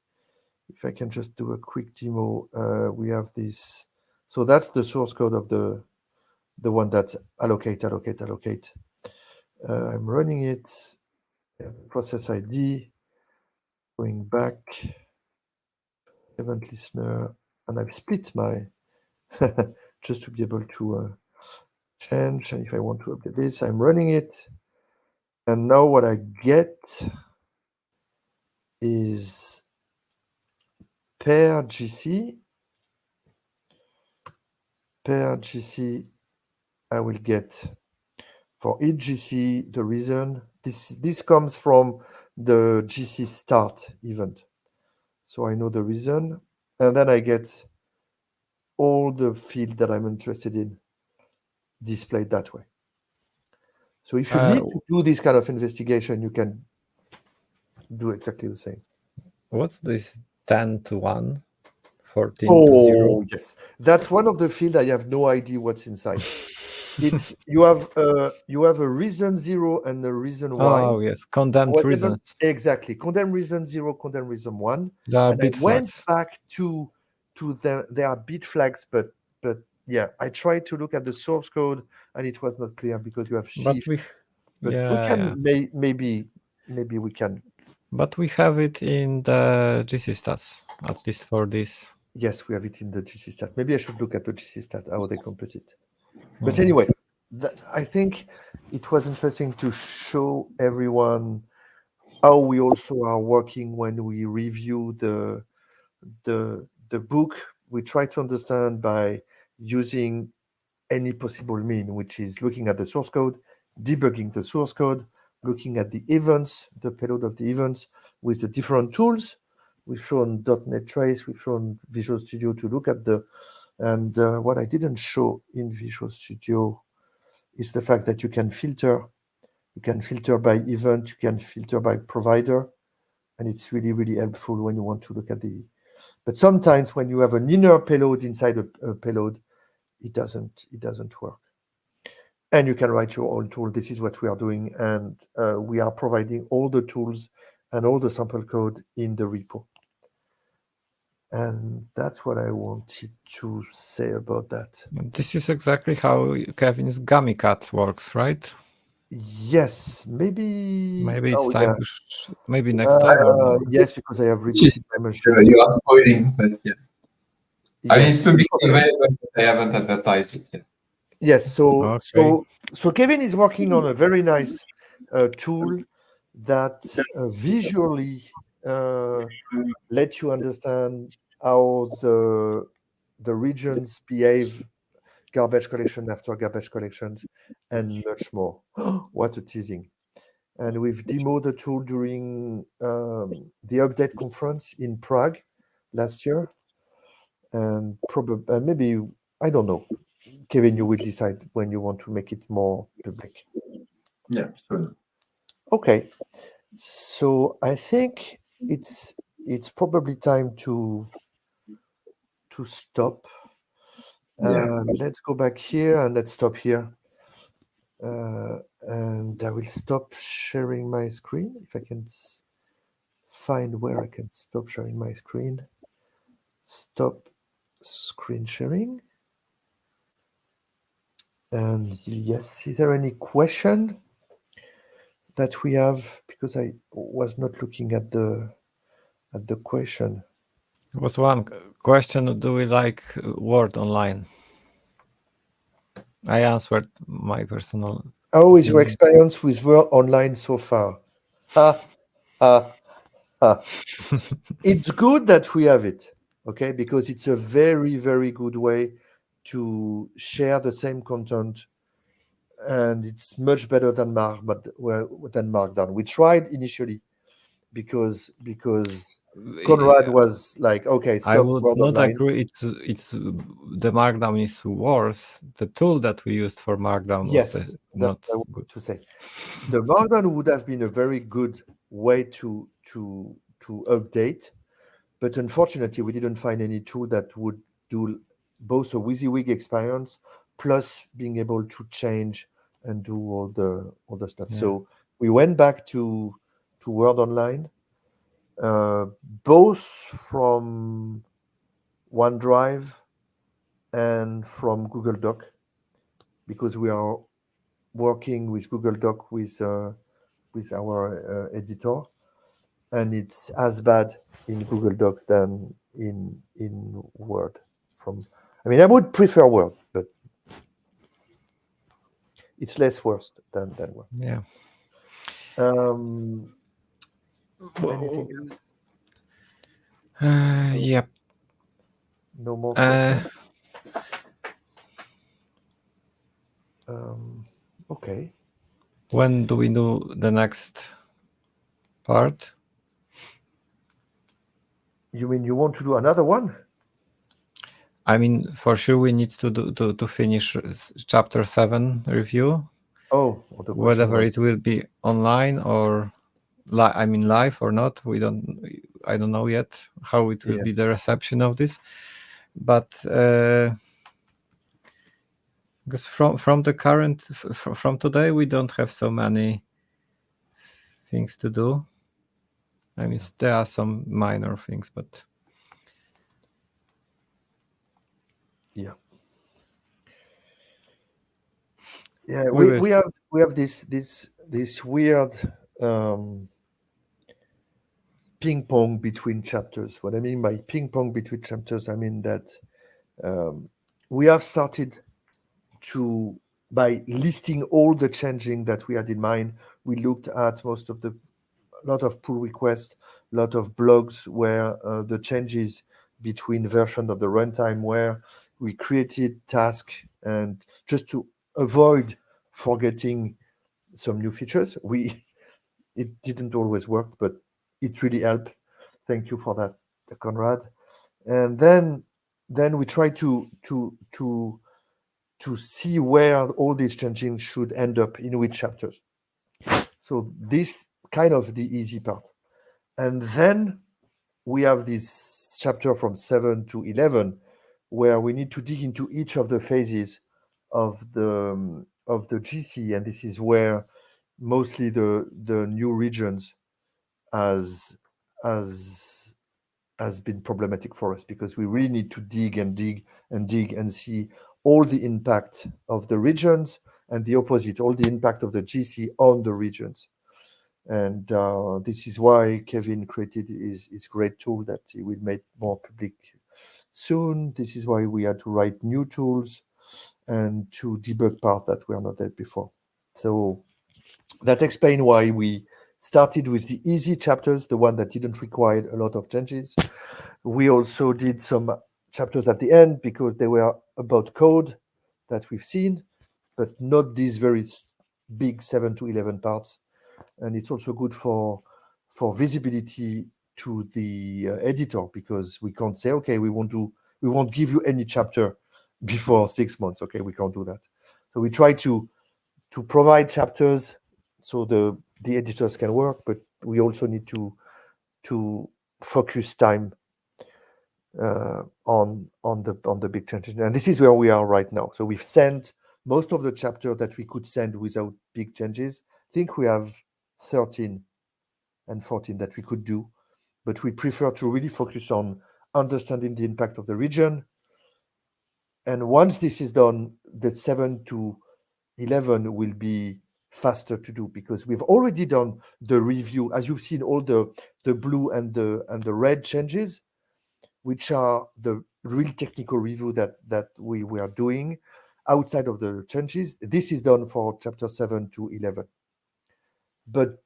if I can just do a quick demo. We have this. So that's the source code of the one that allocate. I'm running it. Process ID. Going back. Event listener. And I've split my just to be able to change. And if I want to update this, I'm running it. And now what I get is per GC. Per GC, I will get for each GC the reason. This comes from the GC start event. So I know the reason. And then I get all the field that I'm interested in displayed that way. So if you need to do this kind of investigation, you can do exactly the same. What's this 10 to 1, 14 to 0? Oh, yes. That's one of the fields I have no idea what's inside. It's you have a reason 0 and a reason 1. Oh, yes. Condemned reasons. Exactly. Condemned reason 0, condemned reason 1. There are And bit I went flags. back to there are bit flags, but yeah, I tried to look at the source code and it was not clear because you have shift. We can maybe we can. But we have it in the GC stats, at least for this. Yes, we have it in the GC stat. Maybe I should look at the GC stat, how they compute it. But anyway, I think it was interesting to show everyone how we also are working when we review the book. We try to understand by using any possible mean, which is looking at the source code, debugging the source code, looking at the events, the payload of the events with the different tools. We've shown .NET Trace, we've shown Visual Studio to look at and what I didn't show in Visual Studio is the fact that you can filter. You can filter by event, you can filter by provider, and it's really, really helpful when you want to look at the. But sometimes when you have an inner payload inside a payload, it doesn't work. And you can write your own tool. This is what we are doing, and we are providing all the tools and all the sample code in the repo. And that's what I wanted to say about that. This is exactly how Kevin's Gummy Cat works, right? Yes, maybe. Maybe it's Oh, time. yeah. Maybe next time. Or... Yes, because I have rebooted my machine. You are spoiling, but yeah. I mean, Yes. it's publicly available, but I haven't advertised it yet. Yes. So Okay. so Kevin is working on a very nice tool that visually lets you understand how the regions behave, garbage collection after garbage collections, and much more. What a teasing! And we've demoed the tool during the update conference in Prague last year, and probably maybe, I don't know. Kevin, you will decide when you want to make it more public. Yeah, sure. Okay, so I think it's probably time to stop. Yeah. Let's go back here and let's stop here. And I will stop sharing my screen if I can find where I can stop sharing my screen. Stop screen sharing. And yes, is there any question that we have? Because I was not looking at the question. There was one question: do we like Word Online? I answered my personal. How is your opinion. experience with Word Online so far? Ha, ha, ha. It's good that we have it, okay? Because it's a very, very good way to share the same content, and it's much better than Markdown. We tried initially because Conrad was like, okay, I stop would Word not Online. agree. It's the Markdown is worse. The tool that we used for Markdown was Yes, that's not what I wanted good. to say. The Markdown would have been a very good way to update, but unfortunately, we didn't find any tool that would do both a WYSIWYG experience plus being able to change and do all the stuff. Yeah. So we went back to Word Online, both from OneDrive and from Google Doc, because we are working with Google Doc with our editor, and it's as bad in Google Docs than in Word. I mean, I would prefer Word, but it's less worse than Word. Yeah. Anything else? Yep. No more questions. Okay. When do we do the next part? You mean you want to do another one? I mean, for sure, we need to do to finish chapter 7 review. Oh, well, the question Whether was, it will be online or I mean live or not, I don't know yet how it will yeah. be the reception of this, but because from the current from today we don't have so many things to do. I mean, there are some minor things, but Yeah. Yeah, we have this weird ping pong between chapters. What I mean by ping pong between chapters, I mean that we have started by listing all the changing that we had in mind. We looked at lot of pull requests, lot of blogs where the changes between version of the runtime where we created task, and just to avoid forgetting some new features. It didn't always work, but it really helped. Thank you for that, Conrad. And then we try to see where all these changing should end up in which chapters. So this kind of the easy part. And then we have this chapter from 7 to 11 where we need to dig into each of the phases of the GC, and this is where mostly the new regions has been problematic for us, because we really need to dig and dig and dig and see all the impact of the regions and the opposite, all the impact of the GC on the regions. And this is why Kevin created his great tool that he will make more public soon. This is why we had to write new tools and to debug part that were not there before. So that explains why we started with the easy chapters, the one that didn't require a lot of changes. We also did some chapters at the end because they were about code that we've seen, but not these very big 7 to 11 parts. And it's also good for visibility to the editor, because we can't say, okay, we won't give you any chapter before 6 months. Okay, we can't do that. So we try to provide chapters so the editors can work, but we also need to focus time on the big changes. And this is where we are right now. So we've sent most of the chapter that we could send without big changes. I think we have 13 and 14 that we could do, but we prefer to really focus on understanding the impact of the region. And once this is done, the 7 to 11 will be faster to do, because we've already done the review, as you've seen, all the blue and the red changes, which are the real technical review that we are doing outside of the changes. This is done for chapter 7 to 11. But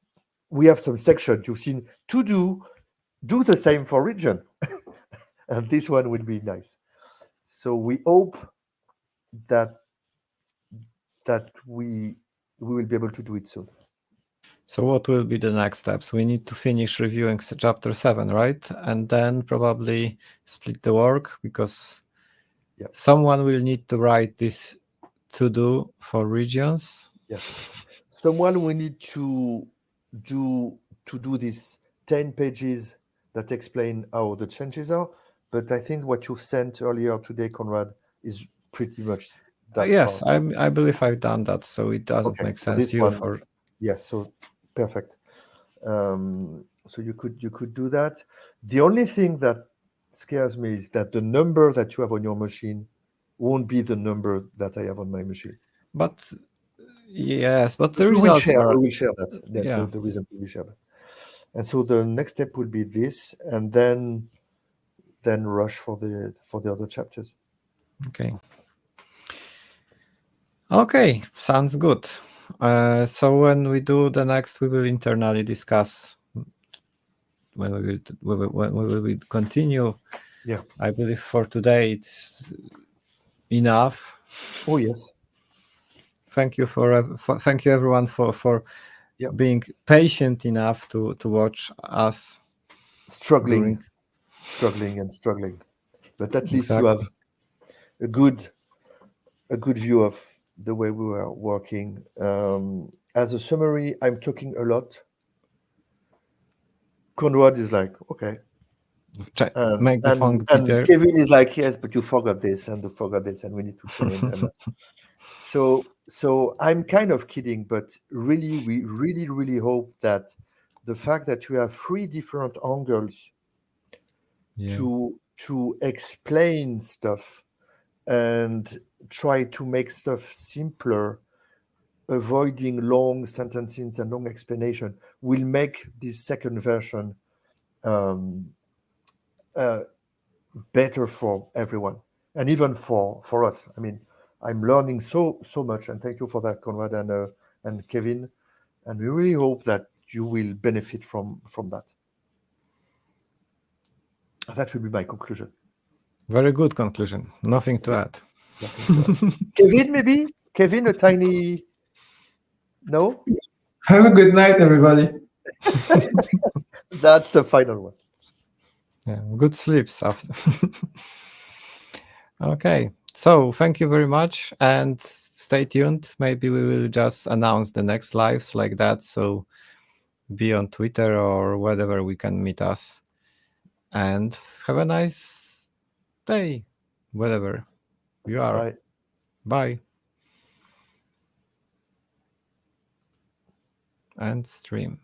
we have some sections you've seen to do the same for region. And this one will be nice. So we hope that we will be able to do it soon. So what will be the next steps? We need to finish reviewing chapter 7, right? And then probably split the work, because someone will need to write this to-do for regions. Yes. Someone will need to do this 10 pages that explain how the changes are. But I think what you've sent earlier today, Conrad, is pretty much that yes, part. I believe I've done that, so it doesn't make sense. This one, yes, so perfect. So you could do that. The only thing that scares me is that the number that you have on your machine won't be the number that I have on my machine. But yes, but the we results we will share that. Yeah. The reason we will share that. And so the next step will be this, and then rush for the other chapters. Okay, sounds good. So when we do the next, we will internally discuss when we will continue. Yeah, I believe for today it's enough. Oh yes. Thank you thank you everyone for being patient enough to watch us struggling, but at least you have a good view of the way we were working. As a summary, I'm talking a lot. Conrad is like, okay. Make the font bigger. Kevin is like, yes, but you forgot this and you forgot this, and we need to change. And so I'm kind of kidding, but really, we really hope that the fact that you have 3 different angles to explain stuff and try to make stuff simpler, avoiding long sentences and long explanation, will make this second version better for everyone, and even for us. I mean, I'm learning so much, and thank you for that, Conrad and Kevin. And we really hope that you will benefit from that. That will be my conclusion. Very good conclusion. Nothing to add. Kevin, maybe? Kevin, a tiny... No? Have a good night, everybody. That's the final one. Yeah, good sleeps after. Okay, so thank you very much, and stay tuned. Maybe we will just announce the next lives like that, so be on Twitter or wherever we can meet us. And have a nice day, wherever you are. Bye. And stream.